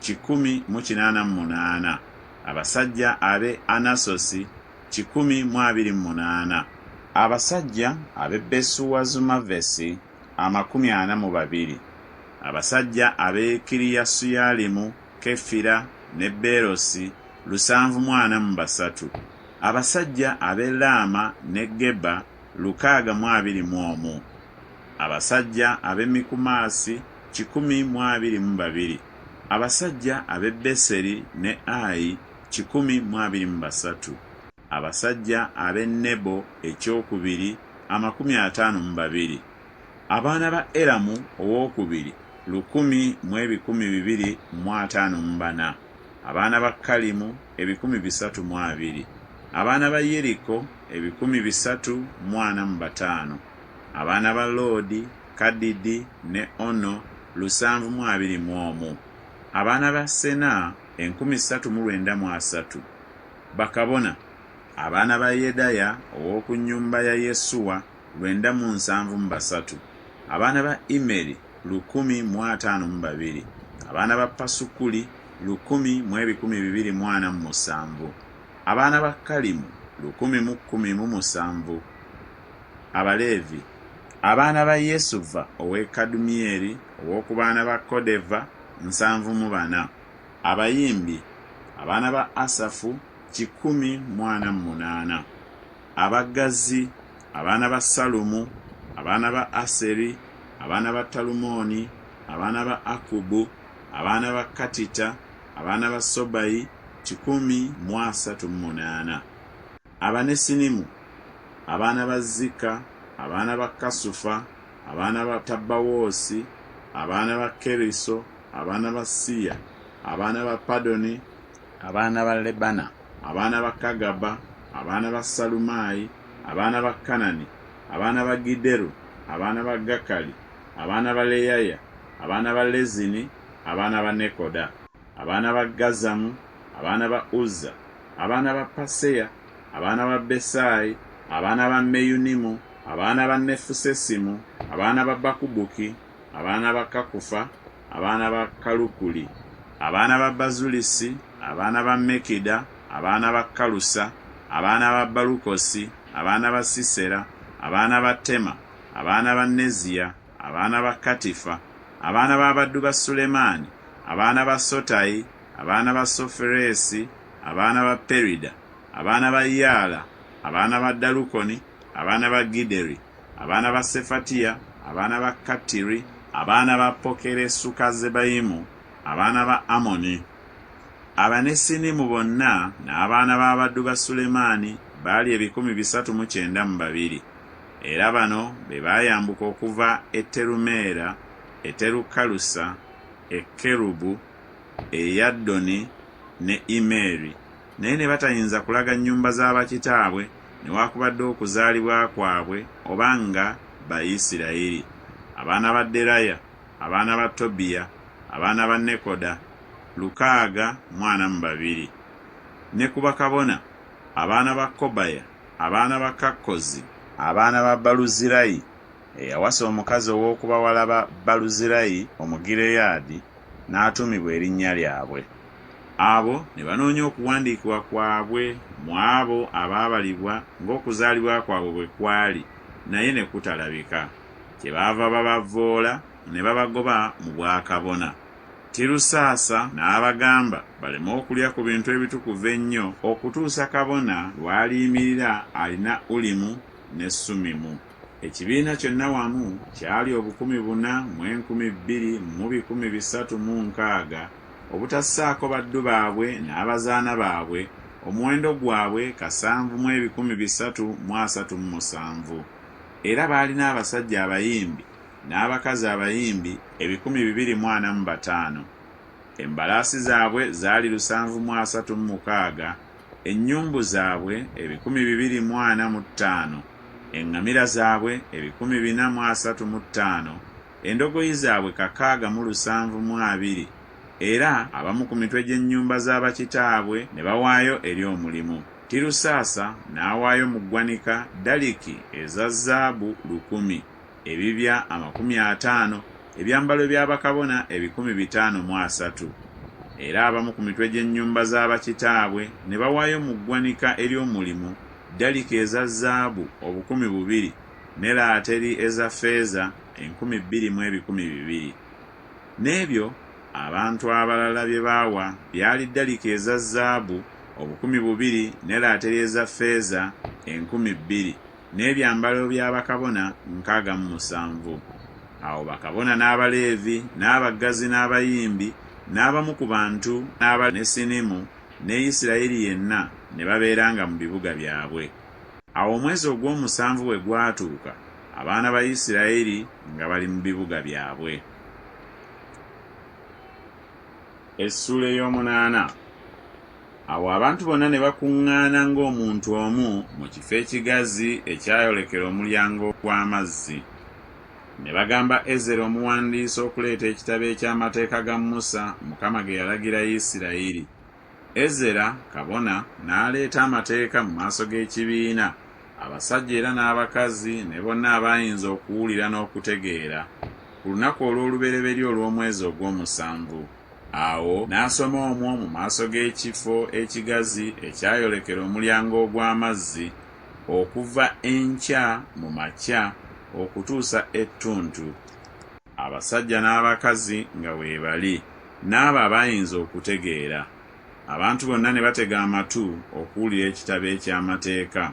188, abasajja ab'e Anasosi 128, abasajja ab'e Besuwazumavesi 42, abasajja ab'e Kiriyasuyalimu, Kefira ne Beerosi 743, abasajja ab'e Laama ne Geba 621, abasajja ab'e Mikumasi 122, abasajja ab'e Beseri ne Ayi 123, abasajja ab'e Nebo ekyokubiri 52, abaana ba Eramu owookubiri 1,254, abaana ba Kalimu 320, abaana ba Yeriko 345, abaana ba Loodi, Kadidi ne Ono 721, abaana ba Sena 3,930, bakabona abaana ba Yedaya ow'oku nnyumba ya Yesuwa 973, abaana ba Imeri 1,052, abaana ba Pasukuli 1,247, abaana ba Kalimu 1,017, Abaleevi, abaana ba Yesuva ow'e Kadumiyeri ow'oku baana ba Kodeva 74, abayimbi, abaana ba Asafu 148, abaggazi, abaana ba Salumu, abaana ba Aseri, abaana ba Talumoni, abaana ba Akubu, abaana ba Katita, abaana ba Sobayi 138, Abanesinimu, abaana ba Zika, abaana ba Kasufa, abaana ba Tabawoosi, abaana ba Keriso, abaana ba Siya, abaana ba Padoni, abaana ba Lebana, abaana ba Kagaba, abaana ba Salumayi, abaana ba Kanani, abaana ba Gideru, abaana ba Gakali, abaana ba Leyaya, abaana ba Lezini, abaana ba Nekoda, abaana ba Gazamu, abaana ba Uzza, abaana ba Paseya, abaana ba Besayi, abaana ba Meyunimu, abaana ba Nefusesimu, abaana ba Bakubuki, abaana ba Kakufa, abaana ba Kalukuli, abaana ba Bazulisi, abaana ba Mekida, abaana ba Kalusa, abaana ba Balukosi, abaana ba Sisera, abaana ba Tema, abaana ba Neziya, abaana ba Katifa, abaana ba baddu ba Sulemaani, abaana ba Sotayi, abaana ba Soferesi, abaana ba Perida, abaana ba Yaala, abaana ba Dalukoni, abaana ba Gideri, abaana ba Sefatiya, abaana ba Katiri, abaana ba Pokeresukazebayimu, abaana ba Amoni. Abanesinimu bonna n'abaana b'abaddu ba Sulemaani baali 392, era bano be baayambuka okuva e Terumeera, e Terukalusa, e Kerubu, e Yaddoni ne Imeri, naye ne batayinza kulaga nnyumba z'abakitaabwe newaakubadde okuzaalibwa kwabwe obanga Bayisirayiri. Abaana ba Deraya, abaana ba Tobiya, abaana ba Nekoda 642, ne ku bakabona abaana ba Kobaya, abaana ba Kakkozi, abaana ba Baluzirayi eyawasa omukazi ow'okubawala ba Baluzirayi Omugireyaadi n'atumibwa erinnya lyabwe. Abo ne banoonya okuwandiikibwa kwabwe mu abo abaabalibwa ng'okuzaalibwa kwabwe bwe kwali, naye ne kutalabika. Kyebaava babavvoola ne babagoba mu bwakabona. Tirusaasa n'abagamba baleme okulya ku bintu ebitukuvu ennyo okutuusa kabona lw'aliyimirira alina Ulimu ne Sumimu. Ekibiina kyonna wamu kyali 4,2,360, obutassaako baddu baabwe n'abazaana baabwe, omuwendo gwabwe 7,337, era baalina abasajja abayimbi n'abakazi abayimbi 245. Embalaasi zaabwe zaali 736, ennyumbu zaabwe 245, eŋŋamira zaabwe 435, endogoyi zaabwe 672, era abamu ku mitwe gy'ennyumba z'abakitaabwe ne bawaayo eri omulimu. Tirusaasa n'awaayo mu ggwanika daliki eza zaabu 1,000, ebibya 50, ebyambalo bya bakabona 530, era abamu ku mitwe gy'ennyumba z'abakitaabwe ne bawaayo mu ggwanika eri omulimu daliki eza zaabu 2,000 ne laateri eza ffeeza 2,200. N'ebyo abantu abalala bye baawa byali daliki eza zaabu 2,000 ne laateri eza ffeeza 2,000, n'ebyambalo bya bakabona 67. Awo bakabona n'Abaleevi n'abaggazi n'abayimbi n'abamu ku bantu ne Sinimu ne Isirayiri yenna ne babeeranga mu bibuga byabwe. Awo omwezi ogw'omusanvu bwe gwatuuka, abaana ba Isirayiri nga bali mu bibuga byabwe. Essula ey'omunaana. Awo abantu bonna ne bakuŋŋaana ng'omuntu omu mu kifo ekigazi ekyayolekera omulyango gw'amazzi. Ne bagamba Ezera omuwandiisi okuleeta ekitabo eky'amateeka ga Musa Mukama ge yalagira Isirayiri. Ezera kabona n'aleeta amateeka mu maaso g'ekibiina, abasajja era n'abakazi ne bonna abayinza okuwulira n'okutegeera, ku lunaku olw'olubereberye olw'omwezi ogw'omusanvu. Awo n'asoma omwo mu maaso g'ekifo ekigazi ekyayolekera omulyango ogw'amazzi okuva enkya mu makya okutuusa ettuntu, abasajja n'abakazi nga weebali, n'abo abayinza okutegeera. Abantu bonna ne batega amatu okuwulira ekitabo eky'amateeka.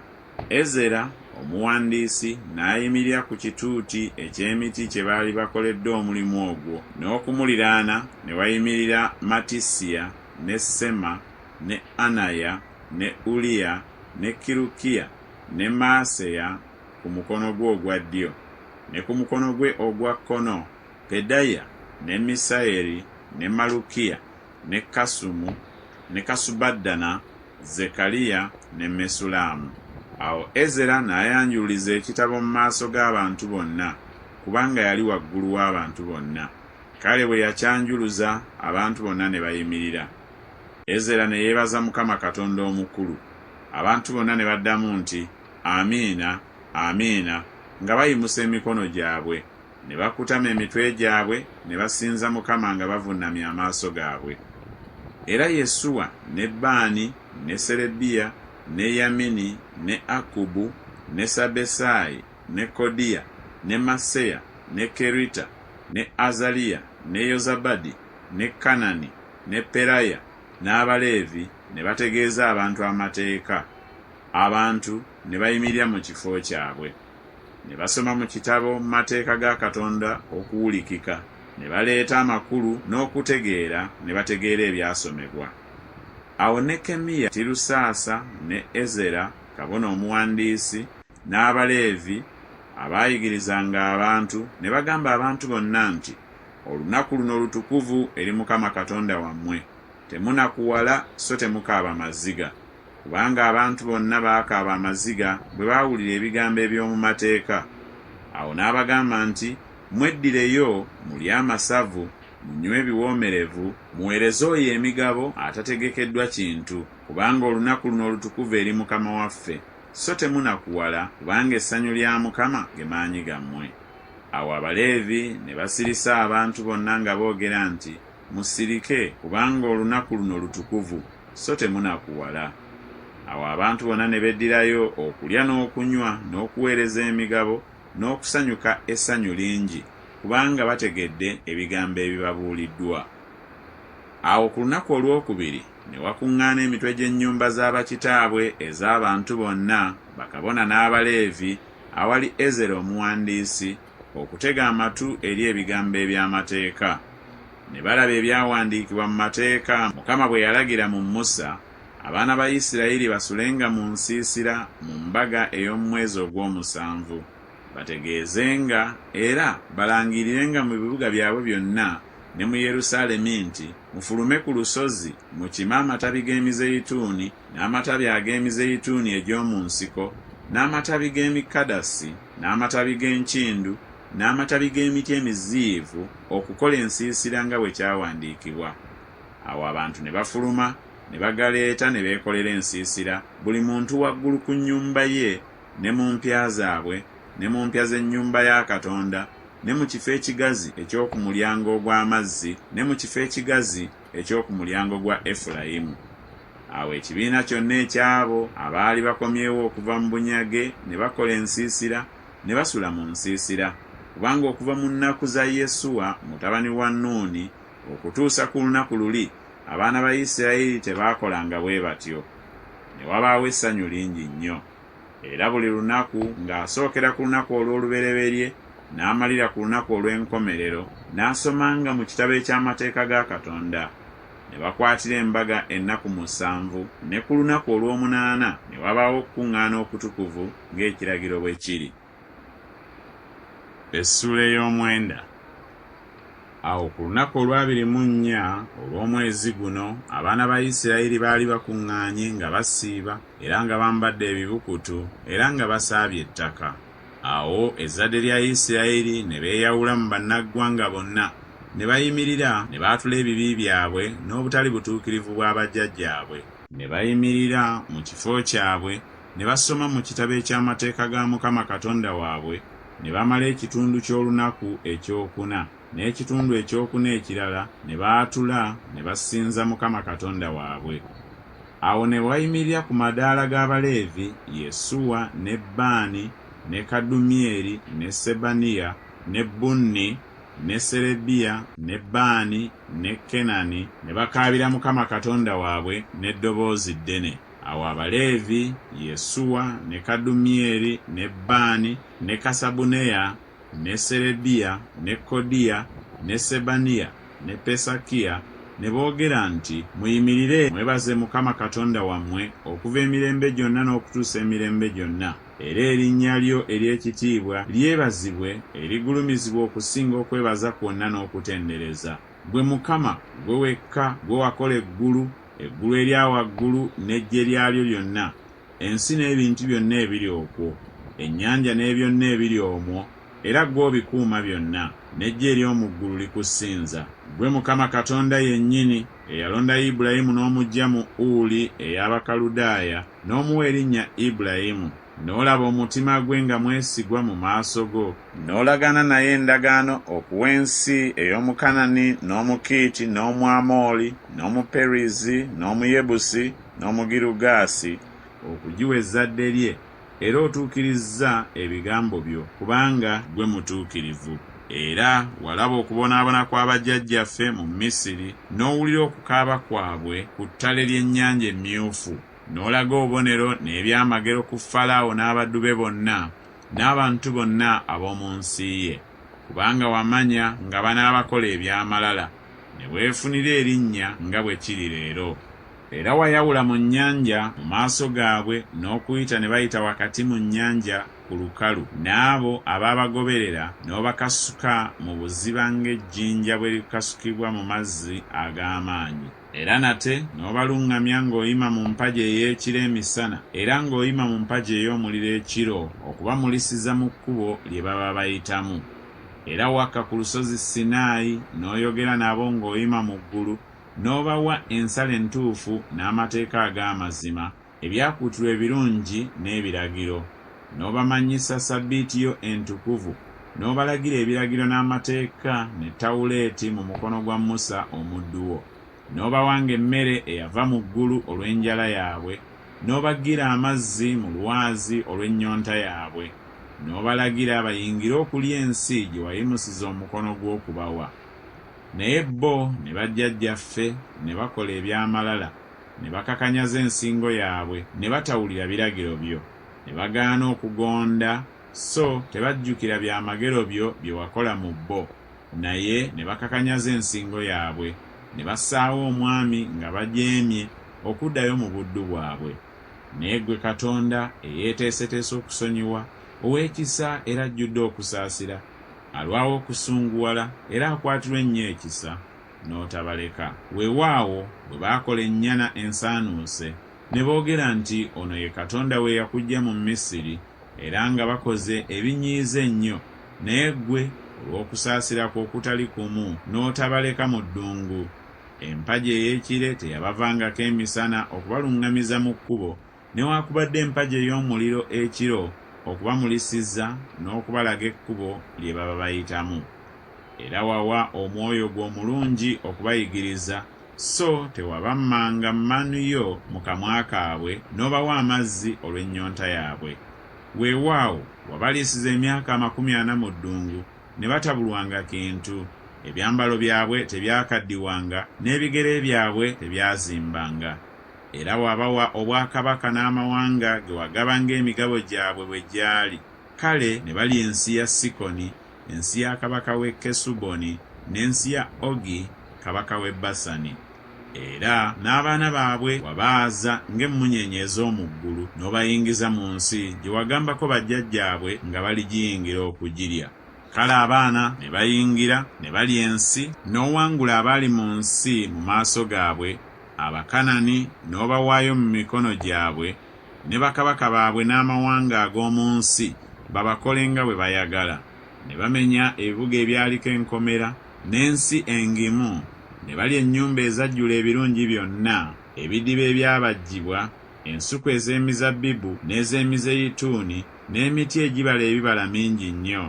Ezera omuwandiisi n'ayimirira ku kituuti eky'emiti kye baali bakoledde omulimu ogwo, n'okumuliraana ne wayimirira Matisiya ne Sema ne Anaya ne Uliya ne Kirukiya ne Maaseya ku mukono gwe ogwa ddyo, ne ku mukono gwe ogwa kkono Pedaya ne Misayeri ne Malukiya ne Kasumu ne Kasubaddana, Zekaliya ne Mesulamu. Awo Ezera n'ayanjululiza ekitabo mu maaso g'abantu bonna, kubanga yali waggulu w'abantu bonna. Kale bwe yakyanjuluza, abantu bonna ne bayimirira. Ezera ne yeebaza Mukama Katonda omukulu. Abantu bonna ne baddamu nti, Amiina, Amiina, nga bayimusa emikono gyabwe, ne bakutama emitwe gyabwe, ne basinza Mukama nga bavunnamye amaaso gaabwe. Era Yesuwa ne Baani ne Serebiya ne Yamini ne Akubu ne Sabbesayi ne Kodiya ne Maseya ne Kerita ne Azaliya ne Yozabadi ne Kanani ne Peraya n'Abaleevi ne bategeeza abantu amateeka. Abantu ne bayimirira mu kifo kyabwe, ne basoma mu kitabo mu mateeka ga Katonda okuwulikika, ne baleeta amakulu n'okutegeera, ne bategeera ebyasomebwa. Awo Nekemiya, Tirusaasa ne Ezera kabona omuwandiisi n'Abaleevi abaayigirizanga abantu ne bagamba abantu bonna nti, olunaku luno lutukuvu eri Mukama Katonda wammwe. Temunakuwala so temukaaba maziga, kubanga abantu bonna baakaaba amaziga bwe baawulira ebigambo eby'omu mateeka. Awo n'abagamba nti, mweddireyo mulye amasavu, munywe ebiwoomerevu, muweereze oyo emigabo atategekeddwa kintu, kubanga olunaku luno olutukuvu eri Mukama waffe. So temunakuwala, kubanga essanyu lya Mukama ge maanyi gammwe. Awo Abaleevi ne basirisa abantu bonna nga boogera nti, musirike, kubanga olunaku luno lutukuvu, so temunakuwala. Awo abantu bonna ne beddirayo okulya n'okunywa n'okuweereza emigabo n'okusanyuka essanyu lingi, kubanga bategedde ebigambo ebibabuuliddwa. Awo ku lunaku olwokubiri ne wakuŋŋaana emitwe gy'ennyumba z'abakitaabwe ez'abantu bonna, bakabona n'Abaleevi, awali Ezera omuwandiisi, okutega amatu eri ebigambo eby'amateeka. Ne balaba ebyawandiikibwa mu mateeka Mukama bwe yalagira mu Musa, abaana ba Isirayiri basulenga mu nsiisira mu mbaga ey'omu mwezi ogw'omusanvu, bategeezenga era balangirirenga mu bibuga byabwe byonna ne mu Yerusaalemi nti, mufulume ku lusozi mukime amatabi g'emizeyituuni n'amatabi ag'emizeyituuni egy'omu nsiko n'amatabi g'emikadasi n'amatabi g'enkindu n'amatabi g'emiti emiziivu okukola ensiisira nga bwe kyawandiikibwa. Awo abantu ne bafuluma ne bagaleeta ne beekolera ensiisira, buli muntu waggulu ku nnyumba ye ne mu mpya zaabwe ne mu mpya z'ennyumba ya Katonda ne mu kifo ekigazi eky'oku mulyango ogw'amazzi ne mu kifo ekigazi eky'oku mulyango gwa Efulayimu. Awo ekibiina kyonna ekyabo abaali bakomyewo okuva mu bunyage ne bakola ensiisira ne basula mu nsiisira, kubanga okuva mu nnaku za Yesuwa mutabani wa Nuuni okutuusa ku lunaku luli abaana ba Isirayiri tebaakolanga bwe batyo. Ne wabaawo essanyu lingi nnyo, era buli lunaku ng'asookera ku lunaku olw'olubereberye n'amalira ku lunaku olw'enkomerero n'asomanga mu kitabo eky'amateeka ga Katonda. Ne bakwatira embaga ennaku 7, ne ku lunaku olw'omunaana ne wabaawo okukuŋŋaana okutukuvu ng'ekiragiro bwe kiri. Essula ey'omwenda. Awo ku lunaku olw'24 olw'omwezi guno abaana ba Isirayiri baali bakuŋŋaanye nga basiiba era nga bambadde ebibukutu era nga basaabye ettaka. Awo ezzadde lya Isirayiri ne beeyawula mu bannaggwanga bonna, ne bayimirira ne baatula ebibi byabwe n'obutali butuukirivu bwa bajjajjaabwe. Ne bayimirira mu kifo kyabwe ne basoma mu kitabo eky'amateeka ga Mukama Katonda waabwe, ne bamala ekitundu ky'olunaku ekyokuna n'ekitundu ekyokuna ekirala ne baatula ne basinza Mukama Katonda waabwe. Awo ne bayimirira ku madaala g'Abaleevi Yesuwa ne Baani ne Kadumyeri ne Sebaniya ne Bunni ne Serebiya ne Baani ne Kenani ne bakaabira Mukama Katonda waabwe n'eddoboozi ddene. Awo Abaleevi Yesuwa ne Kadumyeri ne Baani ne Kasabuneya ne Serebiya ne Kodiya ne Sebaniya ne Pesakiya ne boogera nti, muyimirire mwebaze Mukama Katonda wammwe okuva emirembe gyonna n'okutuusa emirembe gyonna, era erinnya lyo ery'ekitiibwa lyebazibwe erigulumizibwa okusinga okwebaza kwonna n'okutendereza. Gwe Mukama, gwe wekka gwe wakola eggulu erya waggulu n'eggye lyalyo lyonna, ensi n'ebintu byonna ebiri okwo, ennyanja n'ebyonna ebiri omwo, era gwe obikuuma byonna, n'eggye ery'omu ggulu likusinza. Gwe Mukama Katonda yennyini eyalonda Ibulayimu n'omuggya mu Uli ey'Abakaludaaya n'omuwa erinnya Ibulayimu, n'olaba omutima gwe nga mwesigwa mu maaso go, n'olagana naye endagaano okuwa ensi ey'Omukanani n'Omukiiti n'Omwamoli n'Omuperizi n'Omuyebusi n'Omugirugaasi okugiwa ezzadde lye, era otuukirizza ebigambo byo kubanga gwe mutuukirivu. Era walaba okubonaabona kw'abajjajjaffe mu Misiri, n'owulira okukaaba kwabwe ku ttale ly'ennyanja emyufu, n'olaga obubonero n'ebyamagero ku Falaawo n'abaddu be bonna n'abantu bonna ab'omu nsi ye, kubanga wamanya nga banaabakola eby'amalala, ne weefunira erinnya nga bwe kiri leero. Era wayawula mu nnyanja mu maaso gaabwe n'okuyita ne bayita wakati mu nnyanja ku lukalu, n'abo abaabagoberera n'obakasuka mu buziba ng'ejjinja bwe likasukibwa mu mazzi ag'amaanyi. Era nate n'obaluŋŋamya ng'oyima mu mpagi ey'ekiro emisana, era ng'oyima mu mpagi ey'omuliro ekiro, okubamulisiza mu kkubo lye baba bayitamu. Era wakka ku lusozi Sinaayi n'oyogera nabo ng'oyima mu ggulu, n'obawa ensala entuufu n'amateeka ag'amazima, ebyakuutirwa ebirungi n'ebiragiro, n'obamanyisa Ssabbiiti yo entukuvu, n'obalagira ebiragiro n'amateeka ne Tawuleeti mu mukono gwa Musa omuddu wo, n'obawanga emmere eyava mu ggulu olw'enjala yaabwe, n'obagira amazzi mu lwazi olw'ennyonta yaabwe, n'obalagira bayingire okulya ensi gye wayimusiza omukono gw'okubawa. Naye bo ne bajjajjaffe ne bakola eby'amalala, ne bakakanyaza ensingo yaabwe, ne batawulira biragiro byo, ne bagaana okugonda, so tebajjukira byamagero byo bye wakola mu bo, naye ne bakakanyaza ensingo yaabwe, ne bassaawo omwami nga bajeemye okuddayo mu buddu bwabwe. Naye ggwe Katonda eyeeteeseteese okusonyiwa, ow'ekisa era ajjudde okusaasira, alwawo okusunguwala era akwatirwa ennyo ekisa n'otabaleka. Weewaawo bwe baakola ennyana ensaanuuse ne boogera nti ono ye Katonda we yakuggya mu Misiri, era nga bakoze ebinyiiza ennyo, naye ggwe olw'okusaasira kwo okutali kumu n'otabaleka mu ddungu. Empagi ey'ekire teyabavangako emisana okubaluŋŋamiza mu kkubo, newaakubadde empagi ey'omuliro ekiro okubamulisizza n'okubalaga ekkubo lye baba bayitamu. Era wawa omwoyo gwo omulungi okubayigiriza, so tewabammanga mmanu yo mu kamwa kaabwe n'obawa amazzi olw'ennyonta yaabwe. Weewaawo wabaliisiza emyaka 40 mu ddungu ne batabulwanga kintu. Ebyambalo byabwe tebyakaddiwanga n'ebigere byabwe tebyazimbanga. Era wabawa obwakabaka n'amawanga ge wagabanga emigabo gyabwe bwe gyali. Kale ne balya ensi ya Sikoni, ensi ya kabaka w'e Kesuboni, n'ensi ya Ogi kabaka w'e Basani. Era n'abaana baabwe wabaaza ng'emmunyeenye ez'omu ggulu n'obayingiza mu nsi gye wagambako bajjajjaabwe nga baligiyingira okugirya. Kale abaana ne bayingira ne balya ensi, n'owangula abaali mu nsi mu maaso gaabwe, Abakanani n'obawaayo mu mikono gyabwe, ne bakabaka baabwe n'amawanga ag'omu nsi babakole nga bwe bayagala. Ne bamenya ebibuga ebyaliko enkomera n'ensi engimu, ne balya ennyumba ezajjula ebirungi byonna, ebidiba ebyabajjibwa, ensuku ez'emizabbibu n'ez'emizeyituuni, n'emiti egibala ebibala mingi nnyo.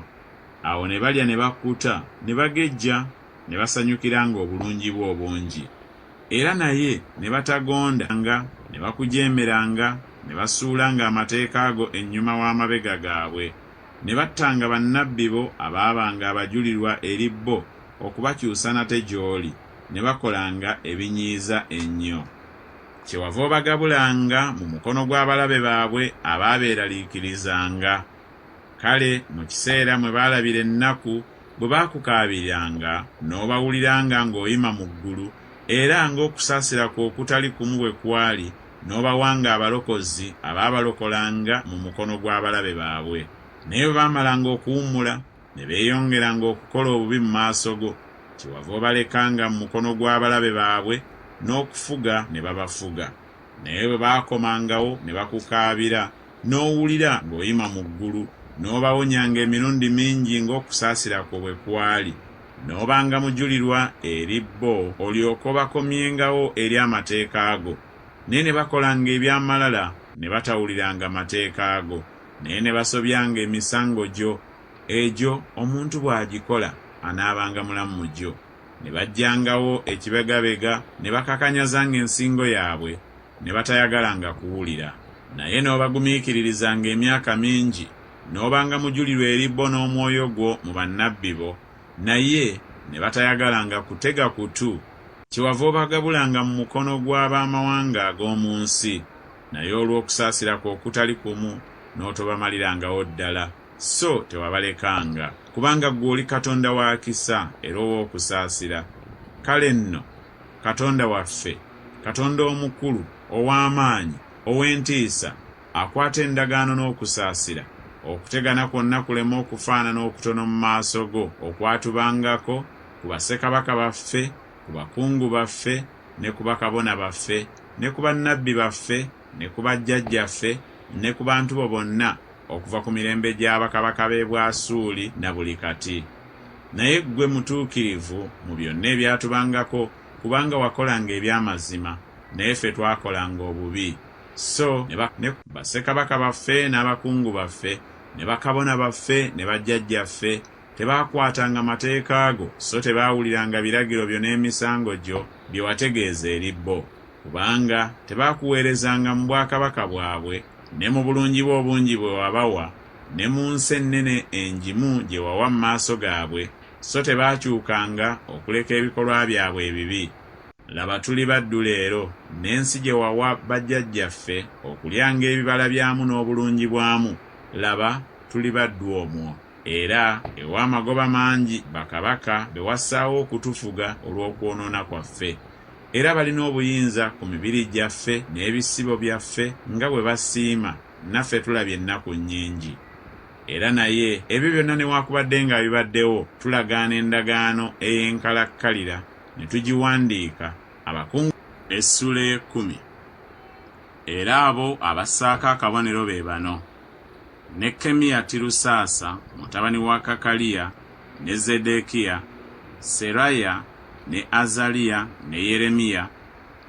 Awo ne balya ne bakkuta, ne bagejja, ne basanyukiranga obulungi bwe obungi. Era naye ne batagondanga, ne bakujeemeranga, ne basuulanga amateeka ago ennyuma w'amabega gaabwe. Ne battanga bannabbi bo abaabanga abajulirwa eri bo okubakyusa nate gy'oli, ne bakolanga ebinyiiza ennyo. Kyewava obagabulanga mu mukono gw'abalabe baabwe abaabeeraliikirizanga. Kale mu kiseera mwe baalabira ennaku bwe baakukaabiranga, n'obawuliranga ng'oyima mu ggulu, era ng'okusaasira kwo okutali kumu bwe kwali, n'obawanga abalokozi abaabalokolanga mu mukono gw'abalabe baabwe. Naye bwe baamalanga okuwummula ne beeyongeranga okukola obubi mu maaso go, kyewava obalekanga mu mukono gw'abalabe baabwe n'okufuga ne babafuga. Naye bwe baakomangawo ne bakukaabira, n'owulira ng'oyima mu ggulu, n'obawonyanga emirundi mingi ng'okusaasira kwo bwe kwali, n'obanga mujulirwa eri bo olyoke obakomyengawo eri amateeka ago. Naye ne bakolanga eby'amalala ne batawuliranga mateeka ago, naye ne basobyanga emisango gyo, egyo omuntu bw'agikola anaabanga mulamu mu gyo. Ne bajjangawo ekibegabega ne bakakanyazanga ensingo yaabwe, ne batayagalanga kuwulira. Naye n'obagumiikiririzanga emyaka mingi, n'obanga mujulirwa eri bo n'omwoyo gwo mu bannabbi bo, naye ne batayagalanga kutega kutu. Kyewava obagabulanga mu mukono gw'abamawanga ag'omu nsi, naye olw'okusaasira kwo okutali kumu n'otobamalirangawo ddala, so tewabalekanga, kubanga ggwe oli Katonda wa kisa era ow'okusaasira. Kale nno Katonda waffe, Katonda omukulu, ow'amaanyi, ow'entiisa, akwata endagaano n'okusaasira, okutegana kwonna kulema okufaanana okutono mu maaso go okwatubangako ku bassekabaka baffe, ku bakungu baffe, ne ku bakabona baffe, ne ku bannabbi baffe, ne ku bajjajjaffe, ne ku bantu bo bonna okuva ku mirembe gy'abakabaka b'e Bwasuuli na buli kati. Naye ggwe mutuukirivu mu byonna ebyatubangako, kubanga wakolanga eby'amazima, naye ffe twakolanga obubi. So ne bassekabaka baffe n'abakungu baffe, ne bakabona baffe ne bajjajjaffe tebaakwatanga mateeka ago, so tebaawuliranga biragiro byo n'emisango gyo bye wategeeza eri bo, kubanga tebaakuweerezanga mu bwakabaka bwabwe, ne mu bulungi bwe obungi bwe wabawa, ne mu nsi ennene engimu gye wawa mu maaso gaabwe, so tebaakyukanga okuleka ebikolwa byabwe ebibi. Laba tuli baddu leero, n'ensi gye wawa bajjajjaffe okulyanga ebibala byamu n'obulungi bwamu, laba tuli baddu omwo. Era ew'amagoba mangi bakabaka be wassaawo okutufuga olw'okwonoona kwaffe. Era balina obuyinza ku mibiri gyaffe n'ebisibo byaffe nga bwe basiima, naffe tulabye ennaku nnyingi. era naye ebyo byonna newaakubadde nga bibaddewo tulagaana endagaano ey'enkalakkalira ne tugiwandiika abakungu. Essula 10. Era abo abassaako akabonero be bano: Nekkemiya Tirusaasa mutabani wa Kakaliya, ne Zedekiya, Seraya, ne Azaliya, ne Yeremiya,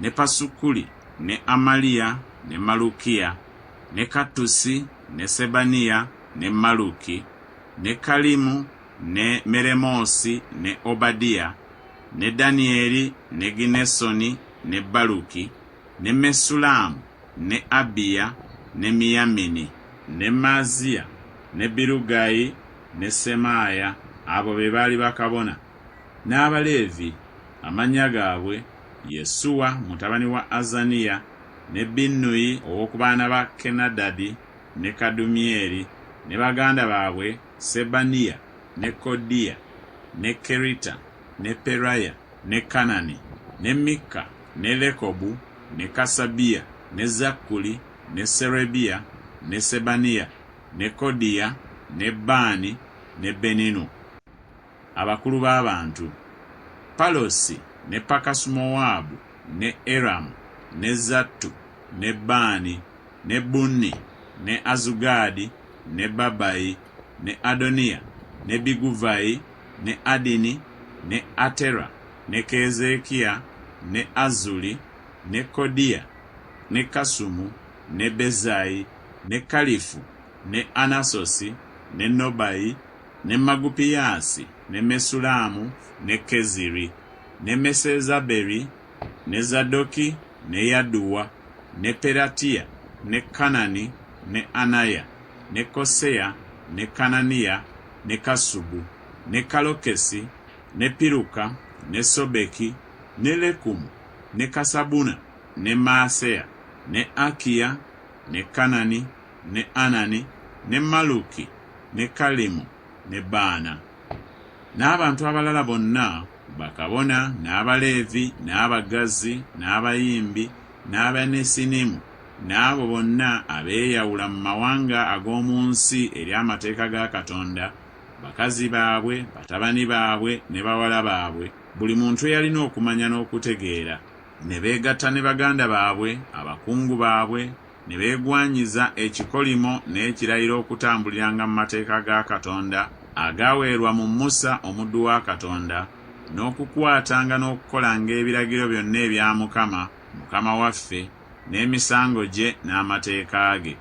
ne Pasukuli, ne Amaliya, ne Malukiya, ne Kattusi, ne Sebaniya, ne Maluki, ne Kalimu, ne Meremosi, ne Obadiya, ne Daniyeli, ne Ginesoni, ne Baluki, ne Mesulamu, ne Abiya, ne Miyamini, ne Maaziya, ne Birugayi, ne Semaaya. Abo be baali bakabona. N'Abaleevi amannya gaabwe: Yesuwa mutabani wa Azaniya, ne Binnuyi ow'oku baana ba Kenadadi, ne Kadumyeri, ne baganda baabwe Sebaniya, ne Kodiya, ne Kerita, ne Peraya, ne Kanani, ne Mikka, ne Lekobu, ne Kasabiya, ne Zakkuli, ne Serebiya, ne Sebaniya, ne Kodiya, ne Baani, ne Beninu. Abakulu b'abantu: Palosi, ne Pakasumowaabu, ne Eramu, ne Zattu, ne Baani, ne Bunni, ne Azugadi, ne Babayi, ne Adoniya, ne Biguvayi, ne Adini, ne Atera, ne Keezeekiya, ne Azuli, ne Kodiya, ne Kasumu, ne Bezayi, ne Kalifu, ne Anasosi, ne Nobayi, ne Magupiyasi, ne Mesulamu, ne Keziri, ne Mesezaberi, ne Zadoki, ne Yaduwa, ne Peratiya, ne Kanani, ne Anaya, ne Koseya, ne Kananiya, ne Kasubu, ne Kalokesi, ne Piruka, ne Sobeki, ne Lekumu, ne Kasabuna, ne Maaseya, ne Akiya, ne Kanani, ne Anani, ne Maluki, ne Kalimu, ne Baana. N'abantu abalala bonna, bakabona, n'Abaleevi, n'abaggazi, n'abayimbi, n'Abanesinimu, n'abo bonna abeeyawula mu mawanga ag'omu nsi eri amateeka ga Katonda, bakazi baabwe, batabani baabwe ne bawala baabwe, buli muntu eyalina okumanya n'okutegeera, ne beegatta ne baganda baabwe, abakungu baabwe, ne beegwanyiza ekikolimo n'ekirayiro okutambuliranga mu mateeka ga Katonda agaweerwa mu Musa omuddu wa Katonda, n'okukwatanga n'okukolanga ebiragiro byonna ebya Mukama, Mukama waffe, n'emisango gye n'amateeka ge.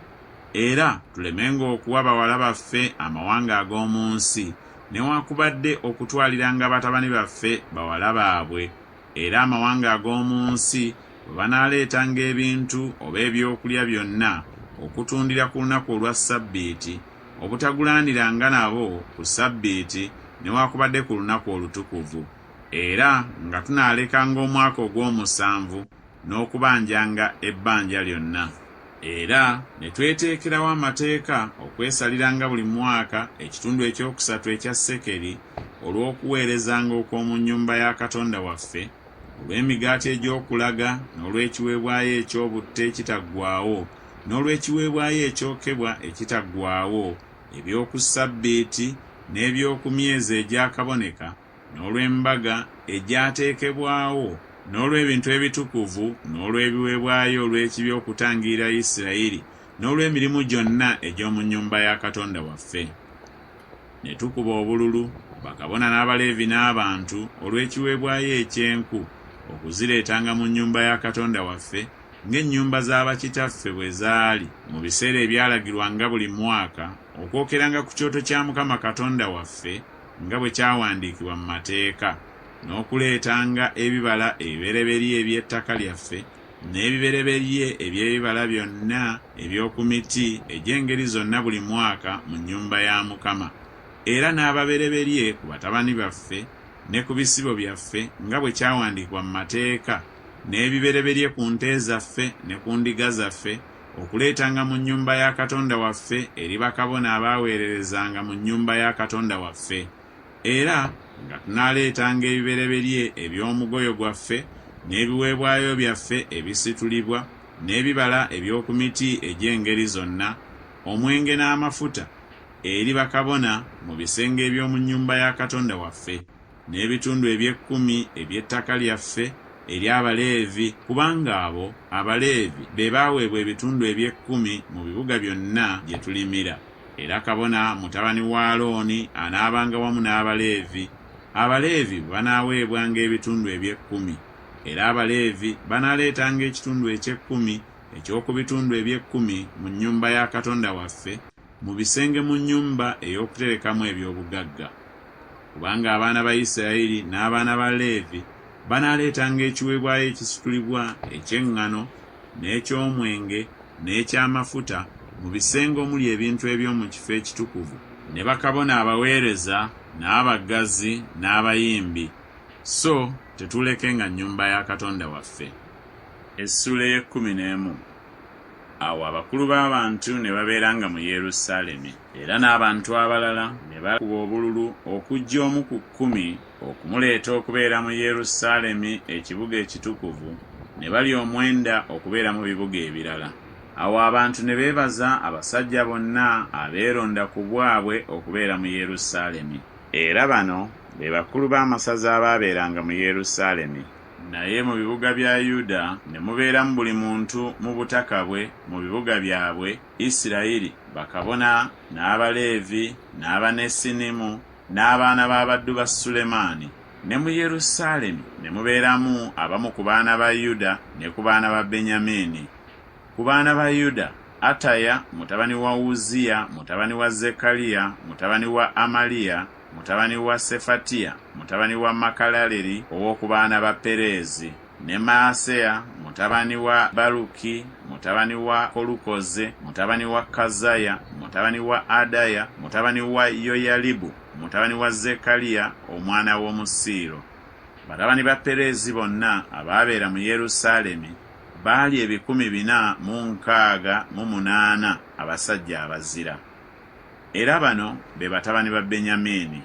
Era tulemenga okuwa bawala baffe amawanga ag'omu nsi, newaakubadde okutwaliranga batabani baffe bawala baabwe. Era amawanga ag'omu nsi bwe banaaleetanga ebintu oba ebyokulya byonna okutundira ku lunaku olwa Ssabbiiti, obutagulaniranga nabo ku Ssabbiiti newaakubadde ku lunaku olutukuvu, era nga tunaalekanga omwaka ogw'omusanvu n'okubanjanga ebbanja lyonna. Era ne tweteekerawo amateeka okwesaliranga buli mwaka ekitundu ekyokusatu ekya sekeri olw'okuweerezanga okw'omu nnyumba ya Katonda waffe, olw'emigaati egy'okulaga, n'olw'ekiweebwayo eky'obutta ekitaggwaawo, n'olw'ekiweebwayo ekyokebwa ekitaggwaawo, eby'oku Ssabbiiti n'eby'oku myezi egyakaboneka, n'olw'embaga egyateekebwawo, n'olw'ebintu ebitukuvu, n'olw'ebiweebwayo olw'ekibi okutangiira Isirayiri, n'olw'emirimu gyonna egy'omu nnyumba ya Katonda waffe. Ne tukuba obululu bakabona n'Abaleevi n'abantu olw'ekiweebwayo eky'enku okuzireetanga mu nnyumba ya Katonda waffe, ng'ennyumba z'abakitaffe bwe zaali mu biseera ebyalagirwanga buli mwaka, okwokeranga ku kyoto kya Mukama Katonda waffe nga bwe kyawandiikibwa mu mateeka, n'okuleetanga ebibala ebibereberye eby'ettaka lyaffe, n'ebibereberye eby'ebibala byonna eby'oku miti egy'engeri zonna buli mwaka mu nnyumba ya Mukama, era n'ababereberye ku batabani baffe ne ku bisibo byaffe nga bwe kyawandiikibwa mu mateeka, n'ebibereberye ku nte zaffe ne ku ndiga zaffe, okuleetanga mu nnyumba ya Katonda waffe eri bakabona abaaweererezanga mu nnyumba ya Katonda waffe. Era nga tunaaleetanga ebibereberye eby'omugoyo gwaffe n'ebiweebwayo byaffe ebisitulibwa, n'ebibala eby'oku miti egy'engeri zonna, omwenge n'amafuta, eri bakabona mu bisenge eby'omu nnyumba ya Katonda waffe, n'ebitundu eby'ekkumi eby'ettaka lyaffe eri Abaleevi, kubanga abo Abaleevi be baaweebwa ebitundu eby'ekkumi mu bibuga byonna gye tulimira. Era kabona mutabani wa Alooni anaabanga wamu n'Abaleevi. Abaleevi banaaweebwanga ebitundu eby'ekkumi, era Abaleevi banaaleetanga ekitundu eky'ekkumi eky'oku bitundu eby'ekkumi mu nnyumba ya Katonda waffe, mu bisenge mu nnyumba ey'okuterekamu eby'obugagga. Kubanga abaana ba Isirayiri n'abaana ba Leevi banaaleetanga ekiweebwayo ekisitulibwa eky'eŋŋano n'eky'omwenge n'eky'amafuta mu bisenge omuli ebintu eby'omu kifo ekitukuvu, ne bakabona abaweereza n'abaggazi n'abayimbi. So tetuulekenga nnyumba ya Katonda waffe. Essula ey'e11. Awo abakulu b'abantu ne babeeranga mu Yerusaalemi, era n'abantu abalala ne bakuba obululu okujja omu ku 10 okumuleeta okubeera mu Yerusaalemi ekibuga ekitukuvu, ne balya omwenda okubeera mu bibuga ebirala. Awo abantu ne beebaza abasajja bonna abeeronda ku bwabwe okubeera mu Yerusaalemi. Era bano be bakulu b'amasaza abaabeeranga mu Yerusaalemi. Naye mu bibuga bya Yuda ne mubeeramu buli muntu mu butaka bwe mu bibuga byabwe, Isirayiri, bakabona, n'Abaleevi, n'Abanesinimu, n'abaana b'abaddu ba Sulemaani. Ne mu Yerusaalemi ne mubeeramu abamu ku baana ba Yuda ne ku baana ba Benyamini. Ku baana ba Yuda, Ataya mutabani wa Uziya, mutabani wa Zekaliya, mutabani wa Amaliya, mutabani wa Sefatiya, mutabani wa Makalaleri ow'oku baana ba Pereezi, ne Maaseya mutabani wa Baluki, mutabani wa Kolukoze, mutabani wa Kazaya, mutabani wa Adaya, mutabani wa Yoyalibu, mutabani wa Zekaliya omwana w'omusiiro. Batabani ba Pereezi bonna abaabeera mu Yerusaalemi baali 468 abasajja abazira. Era bano be batabani ba Benyamini: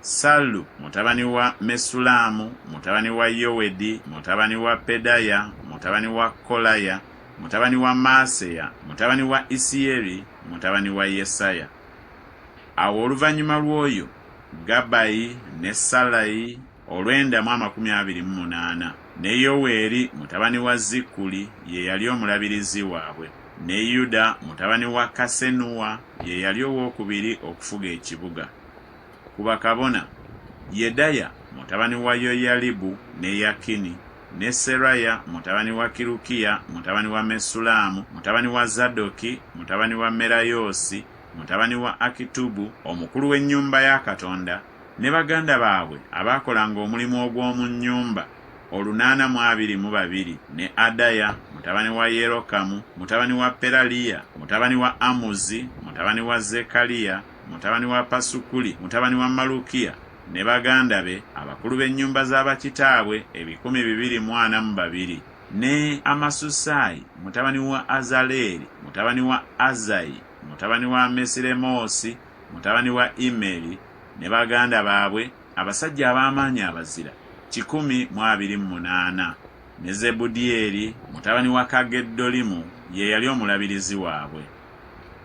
Sallu mutabani wa Mesulamu, mutabani wa Yowedi, mutabani wa Pedaya, mutabani wa Kolaya, mutabani wa Maaseya, mutabani wa Isiyeri, mutabani wa Yesaya. Awo oluvannyuma lw'oyo, Gabayi ne Salayi olw'endamu 28, ne Yoweeri mutabani wa Zikuli ye yali omulabirizi waabwe, ne Yuda mutabani wa Kasenuwa ye yali owookubiri okufuga ekibuga. Ku bakabona, Yedaya mutabani wa Yoyalibu ne Yakini, ne Seraya mutabani wa Kirukiya, mutabani wa Mesulamu, mutabani wa Zadoki, mutabani wa Merayosi, mutabani wa Akitubu, omukulu w'ennyumba ya Katonda, ne baganda baabwe abaakolanga omulimu ogw'omu nnyumba 822, ne Adaya mutabani wa Yerokamu, mutabani wa Peraliya, mutabani wa Amuzi, mutabani wa Zekaliya, mutabani wa Pasukuli, mutabani wa Malukiya, ne baganda be abakulu b'ennyumba z'abakitaabwe 242, ne Amasusayi mutabani wa Azaleeri, mutabani wa Azayi, mutabani wa Mesiremosi, mutabani wa Imeri, ne baganda baabwe abasajja ab'amaanyi abazira 128, ne Zebudyeri mutabani wa Kageddolimu ye yali omulabirizi waabwe.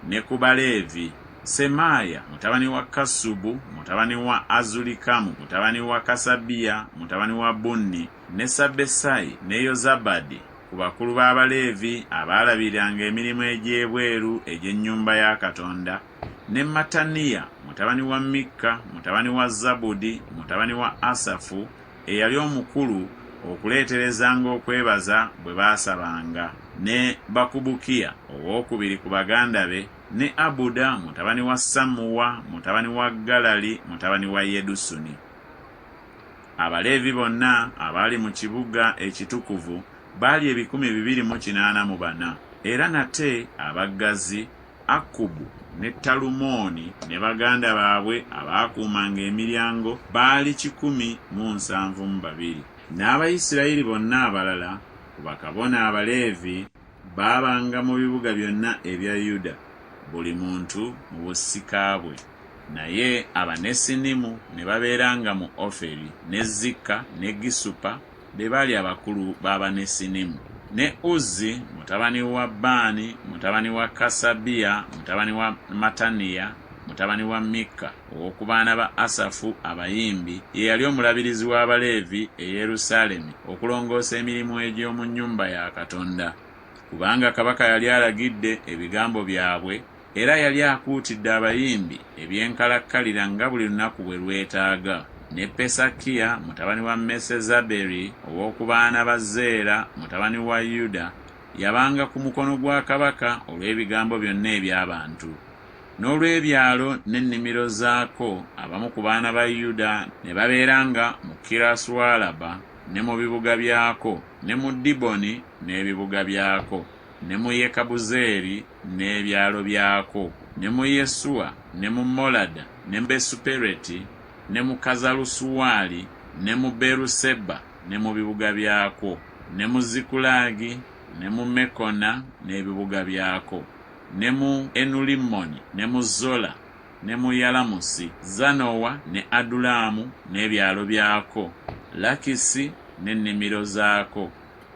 Ne ku Baleevi, Semaaya mutabani wa Kasubu, mutabani wa Azulikamu, mutabani wa Kasabiya, mutabani wa Bunni, ne Sabbesayi ne Yozabadi, ku bakulu b'Abaleevi abaalabiranga emirimu egy'ebweru egy'ennyumba ya Katonda, ne Mataniya mutabani wa Mikka, mutabani wa Zabudi, mutabani wa Asafu, eyali omukulu okuleeterezanga okwebaza bwe baasabanga, ne Bakubukiya owookubiri ku baganda be, ne Abuda mutabani wa Sammuwa, mutabani wa Galali, mutabani wa Yedusuni. Abaleevi bonna abaali mu kibuga ekitukuvu baali 284, era nate abaggazi Akubu ne Talumoni ne baganda baabwe abaakuumanga emiryango baali 172. N'Abayisirayiri bonna abalala ku bakabona Abaleevi baabanga mu bibuga byonna ebya Yuda, buli muntu mu busika bwe. Naye Abanesinimu ne babeeranga mu Oferi, ne Zika ne Gisupa be baali abakulu b'Abanesinimu, ne Uzi mutabani wa Baani, mutabani wa Kasabiya, mutabani wa Mataniya, mutabani wa Mikka ow'oku baana ba Asafu abayimbi, ye yali omulabirizi w'Abaleevi e Yerusaalemi okulongoosa emirimu egy'omu nnyumba ya Katonda. Kubanga kabaka yali alagidde ebigambo byabwe, era yali akuutidde abayimbi ebyenkalakkalira nga buli lunaku bwe lwetaaga. Ne Pesakiya mutabani wa Mesezaberi ow'oku baana ba Zeera mutabani wa Yuda yabanga ku mukono gwa kabaka olw'ebigambo byonna eby'abantu. N'olw'ebyalo n'ennimiro zaako, abamu ku baana ba Yuda ne babeeranga mu Kirasualaba ne mu bibuga byako, ne mu Diboni n'ebibuga byako, ne mu Yekabuzeeri n'ebyalo byako, ne mu Yesuwa ne mu Molada ne Besupereti ne mu Kazalusuwali ne mu Beruseba ne mu bibuga byako, ne mu Zikulagi ne mu Mekona n'ebibuga byako, ne mu Enulimoni ne mu Zola ne mu Yalamusi, Zanowa ne Adulamu n'ebyalo byako, Lakisi n'ennimiro zaako,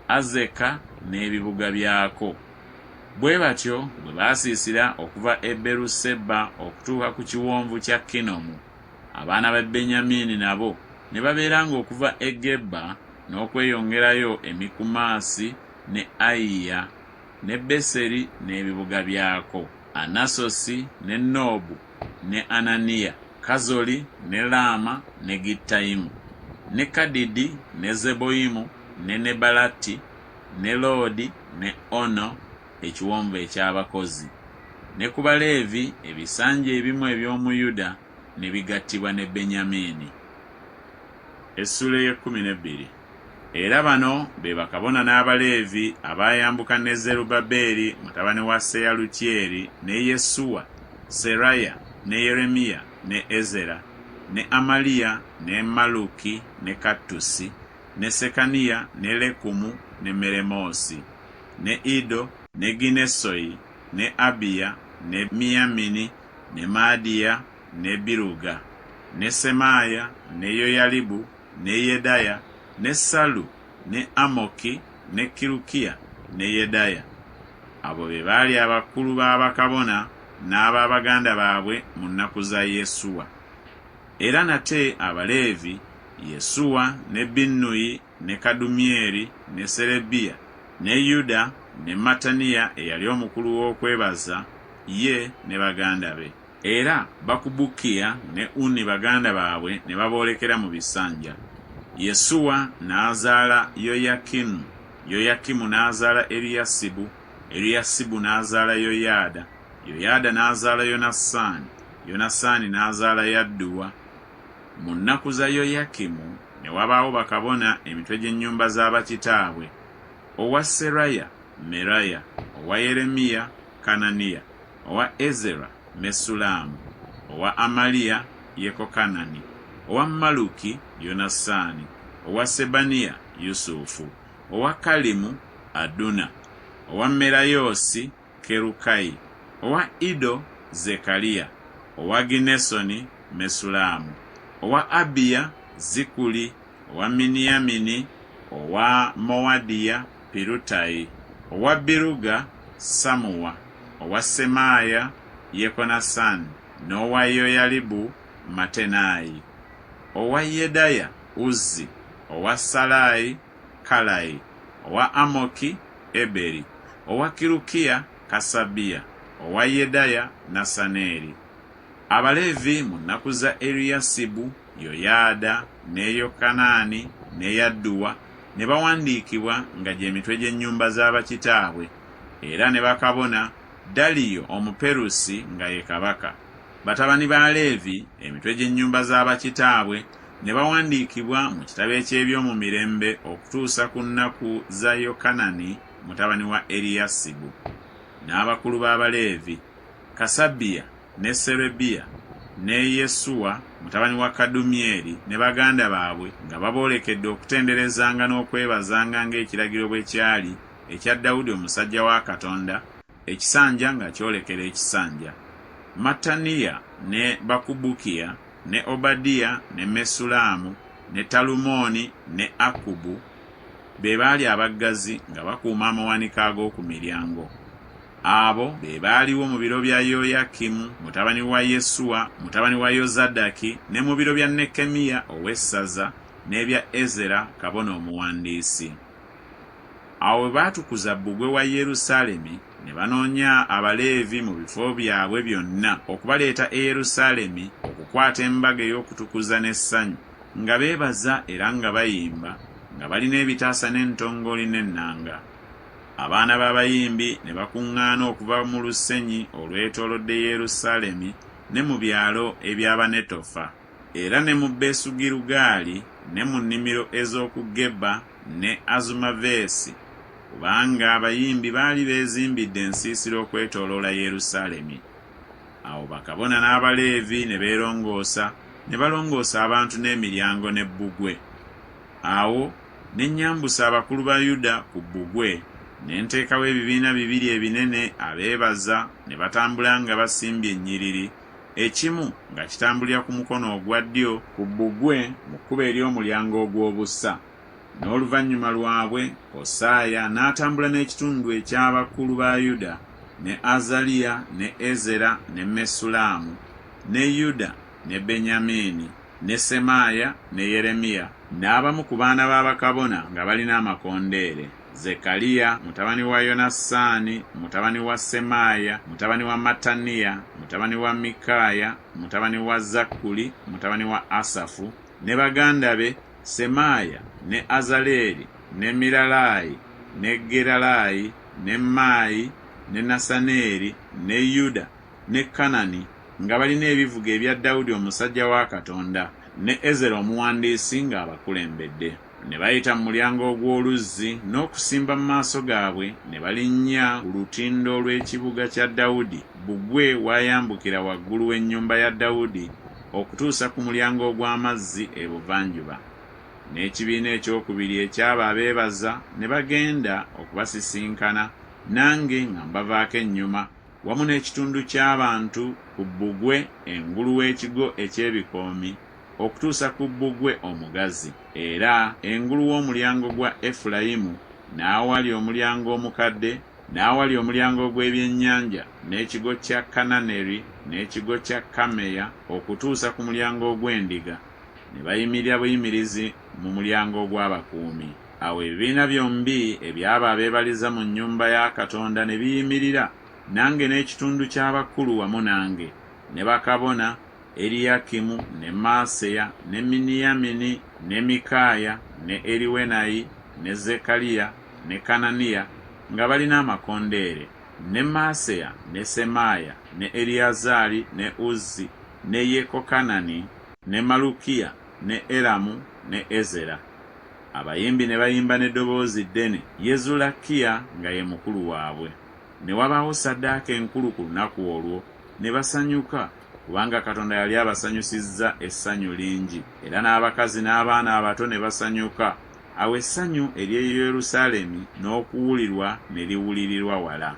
Azeka n'ebibuga byako. Bwe batyo bwe baasiisira okuva e Beruseba okutuuka ku kiwonvu kya Kinomu. Abaana ba Benyamini nabo ne babeeranga okuva e Geba n'okweyongerayo e Mikumaasi ne Ayiya ne Beseri n'ebibuga byako, Anasosi ne Noobu ne Ananiya, Kazoli ne Laama ne Gittayimu, ne Kadidi ne Zeboyimu ne Nebalati ne Loodi ne Ono, ekiwonvu eky'abakozi. Ne ku Baleevi ebisanja ebimu eby'omu Yuda ne bigattibwa ne Benyamini. Essula y'e12. Era bano be bakabona n'Abaleevi abayambuka ne Zerubbaberi mutabani wa Seyalutyeri ne Yesuwa, Seraya ne Yeremiya ne Ezera ne Amaliya ne Maluki ne Kattusi ne Sekaniya ne Lekumu ne Meremosi ne Ido ne Ginesoyi ne Abiya ne Miyamini ne Maadiya ne Biruga ne Semaya ne Yoyalibu ne Yedaya ne Salu ne Amoki ne Kirukiya ne Yedaya. Abo be baali abakulu b'abakabona n'ab'abaganda baabwe mu nnaku za Yesuwa. Era nate Abaleevi, Yesuwa ne Binnuyi ne Kadumyeri ne Serebiya ne Yuda ne Mataniya eyali omukulu w'okwebaza, ye ne baganda be. Era Bakubukiya ne Uni baganda baabwe ne baboolekera mu bisanja. Yesuwa n'azaala Yoyakimu, Yoyakimu n'azaala Eriyasibu, Eriyasibu n'azaala Yoyaada, Yoyaada n'azaala Yonasaani, Yonasaani n'azaala Yadduwa. Mu nnaku za Yoyakimu ne wabaawo bakabona emitwe gy'ennyumba z'abakitaabwe: owa Seraya, Meraya; owa Yeremiya, Kananiya; owa Ezera, Mesulamu; owa Amaliya, Yekokanani; owa Maluki, Yonasaani; owa Sebaniya, Yusufu; owa Kalimu, Aduna; owa Merayosi, Kerukayi; owa Ido, Zekaliya; owa Ginesoni, Mesulamu; owa Abiya, Zikuli; owa Miniyamini; owa Mowadiya, Pirutayi; owa Biruga, Samuwa; owa Semaaya, Yekonasani; n'owa Yoyalibu, Matenayi; owa Yedaya, Uzzi; owa Salayi, Kalayi; owa Amoki, Eberi; owa Kirukiya, Kasabiya; owa Yedaya, Nasaneri. Abaleevi mu nnaku za Eriyasibu, Yoyaada ne Yokanaani ne Yadduwa ne bawandiikibwa nga gy'emitwe gy'ennyumba z'abakitaabwe, era ne bakabona Daliyo Omuperusi nga ye kabaka. Batabani ba Leevi, emitwe gy'ennyumba z'abakitaabwe, ne bawandiikibwa mu kitabo eky'ebyomu mirembe okutuusa ku nnaku za Yokanani mutabani wa Eriyasibu. N'abakulu b'Abaleevi, Kasabiya ne Serebiya ne Yesuwa mutabani wa Kadumyeri ne baganda baabwe nga baboolekedde okutenderezanga n'okwebazanga ng'ekiragiro bwe kyali ekya Dawudi omusajja wa Katonda, ekisanja nga kyolekera ekisanja. Mataniya ne Bakubukiya ne Obadiya ne Mesulamu ne Talumoni ne Akubu be baali abaggazi nga bakuuma amawanika ag'oku miryango. Abo be baaliwo mu biro bya Yoyakimu mutabani wa Yesuwa mutabani wa Yozadaki ne mu biro bya Nekemiya ow'essaza n'ebya Ezera kabona omuwandiisi. Awo baatukuza bbugwe wa Yerusaalemi ne banoonya Abaleevi mu bifo byabwe byonna okubaleeta e Yerusaalemi okukwata embaga ey'okutukuza n'essanyu, nga beebaza era nga bayimba, nga balina ebitaasa n'entongoli n'ennanga. Abaana b'abayimbi ne bakuŋŋaana okuva mu lusenyi olwetoolodde Yerusaalemi ne mu byalo eby'Abanetofa, era ne mu Besugirugaali ne mu nnimiro ez'oku Geba ne Azumaveesi, kubanga abayimbi baali beezimbidde ensiisira okwetooloola Yerusaalemi. Awo bakabona n'Abaleevi ne beerongoosa, ne balongoosa abantu n'emiryango ne bbugwe. Awo ne nnyambusa abakulu ba Yuda ku bbugwe, ne nteekawo ebibiina bibiri ebinene abeebaza ne batambula nga basimbye ennyiriri, ekimu nga kitambulira ku mukono ogwa ddyo ku bbugwe mu kkubo ery'omulyango ogw'obussa. N'oluvannyuma lwabwe Kosaaya n'atambula n'ekitundu eky'abakulu ba Yuda, ne Azaliya, ne Ezera, ne Mesulaamu, ne Yuda, ne Benyamini, ne Semaaya, ne Yeremiya, n'abamu ku baana b'abakabona nga balina amakondeere: Zekaliya mutabani wa Yonasaani, mutabani wa Semaaya, mutabani wa Mataniya, mutabani wa Mikaaya, mutabani wa Zakkuli, mutabani wa Asafu, ne baganda be Semaaya, ne Azaleeri, ne Miralayi, ne Geralayi, ne Maayi, ne Nasaneeri, ne Yuda, ne Kanani, nga balina ebivuga ebya Dawudi omusajja wa Katonda, ne Ezera omuwandiisi ng'abakulembedde. Ne bayita mu mulyango ogw'oluzzi n'okusimba mu maaso gaabwe, ne balinnya ku lutindo lw'ekibuga kya Dawudi, bbugwe wayambukira waggulu w'ennyumba ya Dawudi okutuusa ku mulyango ogw'amazzi ebuvanjuba. N'ekibiina ekyokubiri ekyaba abeebaza ne bagenda okubasisinkana, nange nga mbavaako ennyuma, wamu n'ekitundu ky'abantu ku bbugwe engulu w'ekigo eky'ebikoomi okutuusa ku bbugwe omugazi, era engulu w'omulyango gwa Efulayimu, n'awali omulyango omukadde, n'awali omulyango ogw'ebyennyanja, n'ekigo kya Kananeri, n'ekigo kya Kameya okutuusa ku mulyango ogw'endiga, ne bayimirira buyimirizi mu mulyango ogw'abakuumi. Awo ebibiina byombi ebyaba abeebaliza mu nnyumba ya Katonda ne biyimirira, nange n'ekitundu ky'abakulu wamu nange, ne bakabona Eriyakimu, ne Maaseya, ne Miniyamini, ne Mikaaya, ne Eriwenayi, ne Zekaliya, ne Kananiya, nga balina amakondeere, ne Maaseya, ne Semaaya, ne Eriyazaali, ne Uzzi, ne Yekokanani, ne Malukiya, ne Eramu, ne Ezera. Abayimbi ne bayimba n'eddoboozi ddene, Yezulakiya nga ye mukulu waabwe. Ne wabaawo ssaddaaka enkulu ku lunaku olwo, ne basanyuka, kubanga Katonda yali abasanyusizza essanyu lingi, era n'abakazi n'abaana abato ne basanyuka. Awo essanyu ery'e Yerusaalemi n'okuwulirwa ne liwulirirwa wala.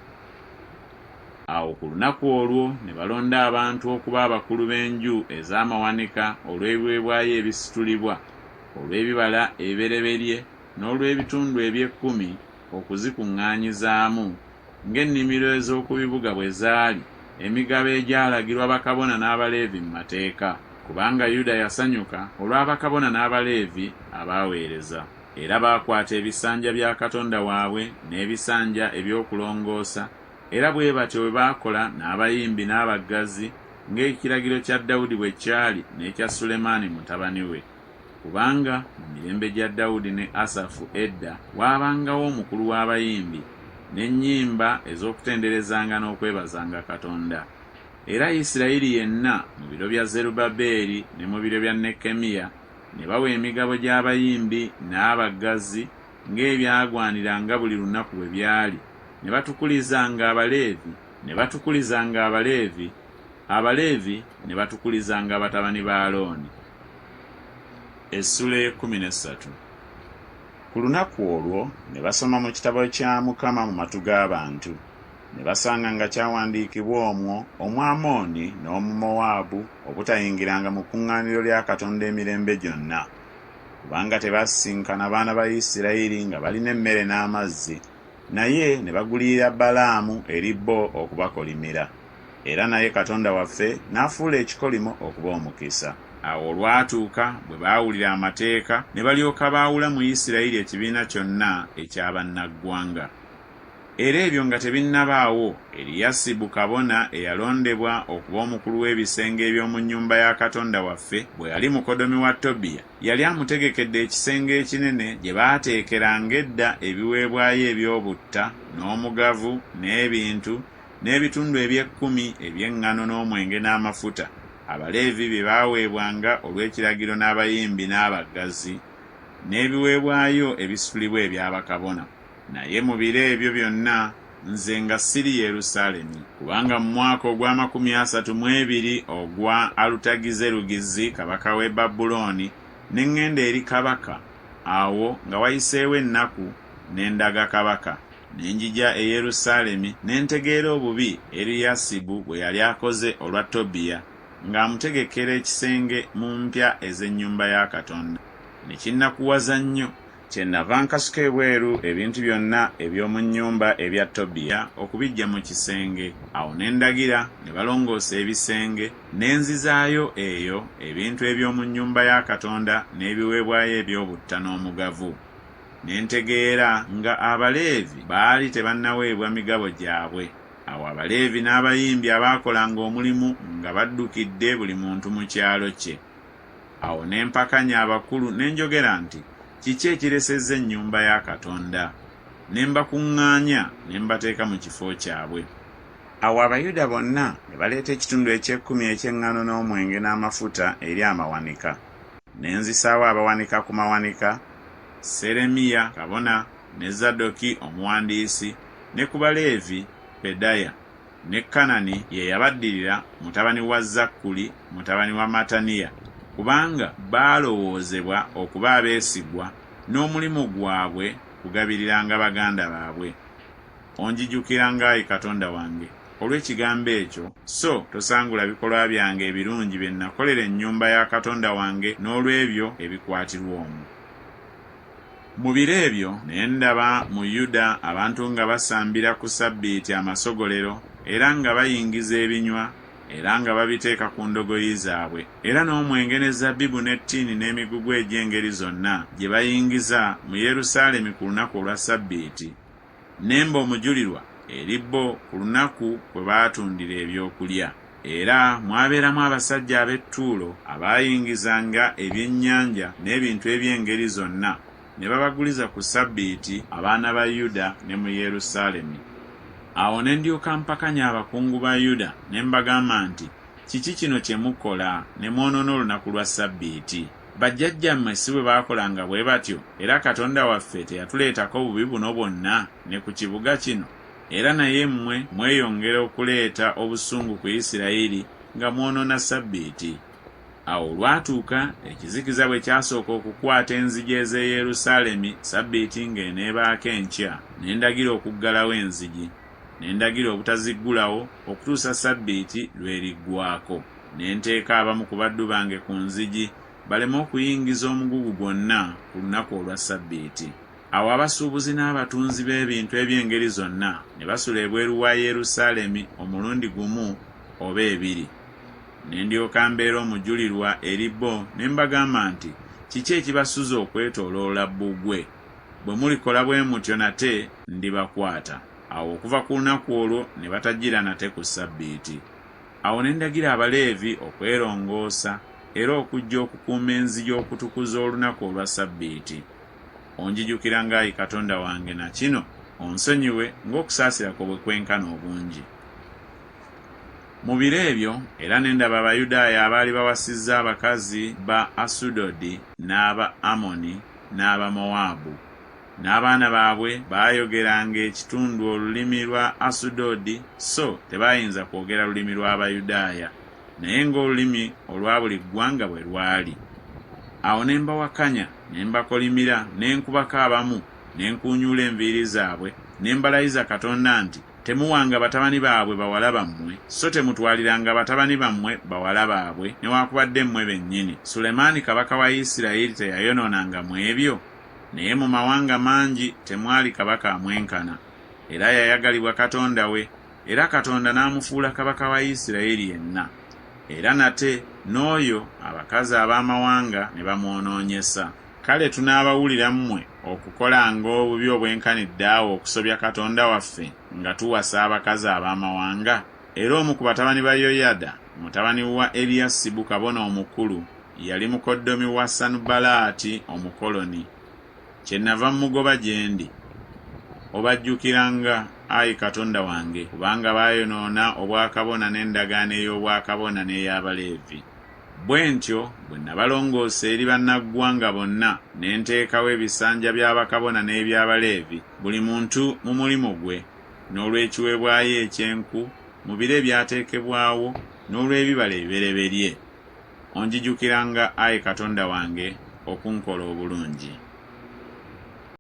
Awo ku lunaku olwo ne balonda abantu okuba abakulu b'enju ez'amawanika olw'ebiweebwayo ebisitulibwa, olw'ebibala ebibereberye n'olw'ebitundu eby'ekkumi okuzikuŋŋaanyizaamu, ng'ennimiro ez'oku bibuga bwe zaali, emigabo egyalagirwa bakabona n'Abaleevi mu mateeka, kubanga Yuda yasanyuka olw'abakabona n'Abaleevi abaaweereza. Era baakwata ebisanja bya Katonda waabwe n'ebisanja eby'okulongoosa, era bwe batyo bwe baakola n'abayimbi n'abaggazi, ng'ekiragiro kya Dawudi bwe kyali n'ekya Sulemaani mutabani we. Kubanga mu mirembe gya Dawudi ne Asafu edda waabangawo omukulu w'abayimbi, n'ennyimba ez'okutenderezanga n'okwebazanga Katonda. Era Isirayiri yenna mu biro bya Zerubbaberi ne mu biro bya Nekemiya ne bawa emigabo gy'abayimbi n'abaggazi ng'ebyagwaniranga buli lunaku bwe byali, ne batukulizanga Abaleevi, Abaleevi ne batukulizanga batabani ba Alooni. Essula 13. Ku lunaku olwo ne basoma mu kitabo kya Mukama mu matu g'abantu, ne basanga nga kyawandiikibwa omwo Omwamooni n'Omumowaabu obutayingiranga mu kuŋŋaaniro lya Katonda emirembe gyonna, kubanga tebasisinkana baana ba Isirayiri nga balina emmere n'amazzi, naye ne bagulirira Balaamu eri bo okubakolimira, era naye Katonda waffe n'afuula ekikolimo okuba omukisa. Awo olwatuuka bwe baawulira amateeka ne balyoka baawula mu Isirayiri ekibiina kyonna eky'abannaggwanga. Era ebyo nga tebinnabaawo, Eriyasibu kabona eyalondebwa okuba omukulu w'ebisenge eby'omu nnyumba ya Katonda waffe bwe yali mukodomi wa Tobiya, yali amutegekedde ekisenge ekinene gye baateekeranga edda ebiweebwayo eby'obutta n'omugavu n'ebintu n'ebitundu eby'ekkumi eby'eŋŋano n'omwenge n'amafuta, Abaleevi bye baaweebwanga olw'ekiragiro n'abayimbi n'abaggazi, n'ebiweebwayo ebisitulibwa eby'abakabona. Naye mu biro ebyo byonna nze nga siri Yerusaalemi, kubanga mu mwaka ogw'32 ogwa Alutagizerugizi kabaka w'e Babulooni ne ŋŋenda eri kabaka. Awo nga wayiseewo ennaku ne ndaga kabaka, ne njija e Yerusaalemi ne ntegeera obubi Eriyasibu bwe yali akoze olwa Tobiya ng'amutegekera ekisenge mu mpya ez'ennyumba ya Katonda. Ne kinnakuwaza nnyo, kyennava nkasuka ebweru ebintu byonna eby'omu nnyumba ebya Tobiya okubiggya mu kisenge. Awo ne ndagira ne balongoosa ebisenge, ne nzizaayo eyo ebintu eby'omu nnyumba ya Katonda n'ebiweebwayo eby'obutta n'omugavu. Ne ntegeera nga Abaleevi baali tebannaweebwa migabo gyabwe. Awo Abaleevi n'abayimbi abaakolanga omulimu nga baddukidde buli muntu mu kyalo kye. Awo ne mpakanya abakulu ne njogera nti, kiki ekiresezza ennyumba ya Katonda? Ne mbakuŋŋaanya ne mbateeka mu kifo kyabwe. Awo Abayuda bonna ne baleeta ekitundu eky'ekkumi eky'eŋŋano n'omwenge n'amafuta eri amawanika. Ne nzisaawo abawanika ku mawanika, Seremiya kabona ne Zadoki omuwandiisi, ne ku Baleevi Pedaya ne Kanani ye yabaddirira mutabani wa Zakkuli mutabani wa Mataniya, kubanga baalowoozebwa okuba abeesigwa n'omulimu gwabwe kugabiriranga baganda baabwe. Onjijukiranga Ayi Katonda wange olw'ekigambo ekyo, so tosangula bikolwa byange ebirungi bye nakolera ennyumba ya Katonda wange n'olw'ebyo ebikwatirwa omwo. Mu biro ebyo ne ndaba mu Yuda abantu nga basambira ku Ssabbiiti amasogolero, era nga bayingiza ebinywa, era nga babiteeka ku ndogoyi zaabwe, era n'omwenge ne zabbibu n'ettiini n'emigugu egy'engeri zonna gye bayingiza mu Yerusaalemi ku lunaku olwa Ssabbiiti. Nemba omujulirwa eri bo ku lunaku kwe baatundira ebyokulya. Era mwabeeramu abasajja ab'e Ttuulo abaayingizanga ebyennyanja n'ebintu eby'engeri zonna, ne babaguliza ku Ssabbiiti abaana ba Yuda ne mu Yerusaalemi. Awo ne ndyoka mpakanya abakungu ba Yuda ne mbagamba nti, kiki kino kye mukola ne mwonoona olunaku lwa Ssabbiiti? Bajjajjammwe si bwe baakolanga bwe batyo, era Katonda waffe teyatuleetako bubi buno bwonna ne ku kibuga kino? Era naye mmwe mweyongera okuleeta obusungu ku Isirayiri nga mwonoona Ssabbiiti. Awo olwatuuka ekizikiza bwe kyasooka okukwata enzigi ez'e Yerusaalemi Ssabbiiti ng'eneebaako enkya, ne ndagira okuggalawo enzigi, ne ndagira obutaziggulawo okutuusa Ssabbiiti lw'eriggwako. Ne nteeka abamu ku baddu bange ku nzigi baleme okuyingiza omugugu gwonna ku lunaku olwa Ssabbiiti. Awo abasuubuzi n'abatunzi b'ebintu eby'engeri zonna ne basula ebweru wa Yerusaalemi omulundi gumu oba ebiri. Ne ndyoka mbeera omujulirwa eri bo ne mbagamba nti, kiki ekibasuza okwetooloola bbugwe? Bwe mulikola bwe mutyo nate ndibakwata. Awo okuva ku lunaku olwo ne batajjira nate ku Ssabbiiti. Awo ne ndagira Abaleevi okwerongoosa era okujja okukuuma enzigi okutukuza olunaku olwa Ssabbiiti. Onjijukiranga Ayi Katonda wange na kino onsonyiwe ng'okusaasira kwo bwe kwenkana obungi. Mu biro ebyo era ne ndaba Abayudaaya abaali bawasizza abakazi ba Asudodi n'aba Amoni n'aba Mowaabu, n'abaana baabwe baayogeranga ekitundu olulimi lwa Asudodi, so tebaayinza kwogera lulimi lw'Abayudaaya, naye ng'olulimi olwa buli ggwanga bwe lwali. Awo ne mbawakanya, ne mbakolimira, ne nkubako abamu, ne nkuunyuula enviiri zaabwe, ne mbalayiza Katonda nti, temuwanga batabani baabwe bawala bammwe, so temutwaliranga batabani bammwe bawala baabwe, newaakubadde mmwe bennyini. Sulemaani kabaka wa Isirayiri teyayonoonanga mu ebyo? Naye mu mawanga mangi temwali kabaka amwenkana. era yayagalibwa Katonda we, era Katonda n'amufuula kabaka wa Isirayiri yenna. Era nate n'oyo abakazi ab'amawanga ne bamwonoonyesa. Kale tunaabawulira mmwe okukolanga obubi obwenkanidde awo okusobya Katonda waffe nga tuwasa abakazi ab'amawanga? Era omu ku batabani ba Yoyada, mutabani wa Eriyasibu kabona omukulu, yali mukoddomi wa Sanubalaati omukoloni. Kyennava mugoba gye ndi. Obajjukiranga, Ayi Katonda wange, kubanga baayonoona obwakabona n'endagaano ey'obwakabona n'ey'Abaleevi. Bwe ntyo bwe nabalongoosa eri bannaggwanga bonna, ne nteekawo ebisanja by'abakabona n'eby'Abaleevi, buli muntu mu mulimu gwe, n'olw'ekiweebwayo ekyenku mu biro ebyateekebwawo, n'olw'ebibala ebibereberye. Onjijukiranga, Ayi Katonda wange, okunkola obulungi.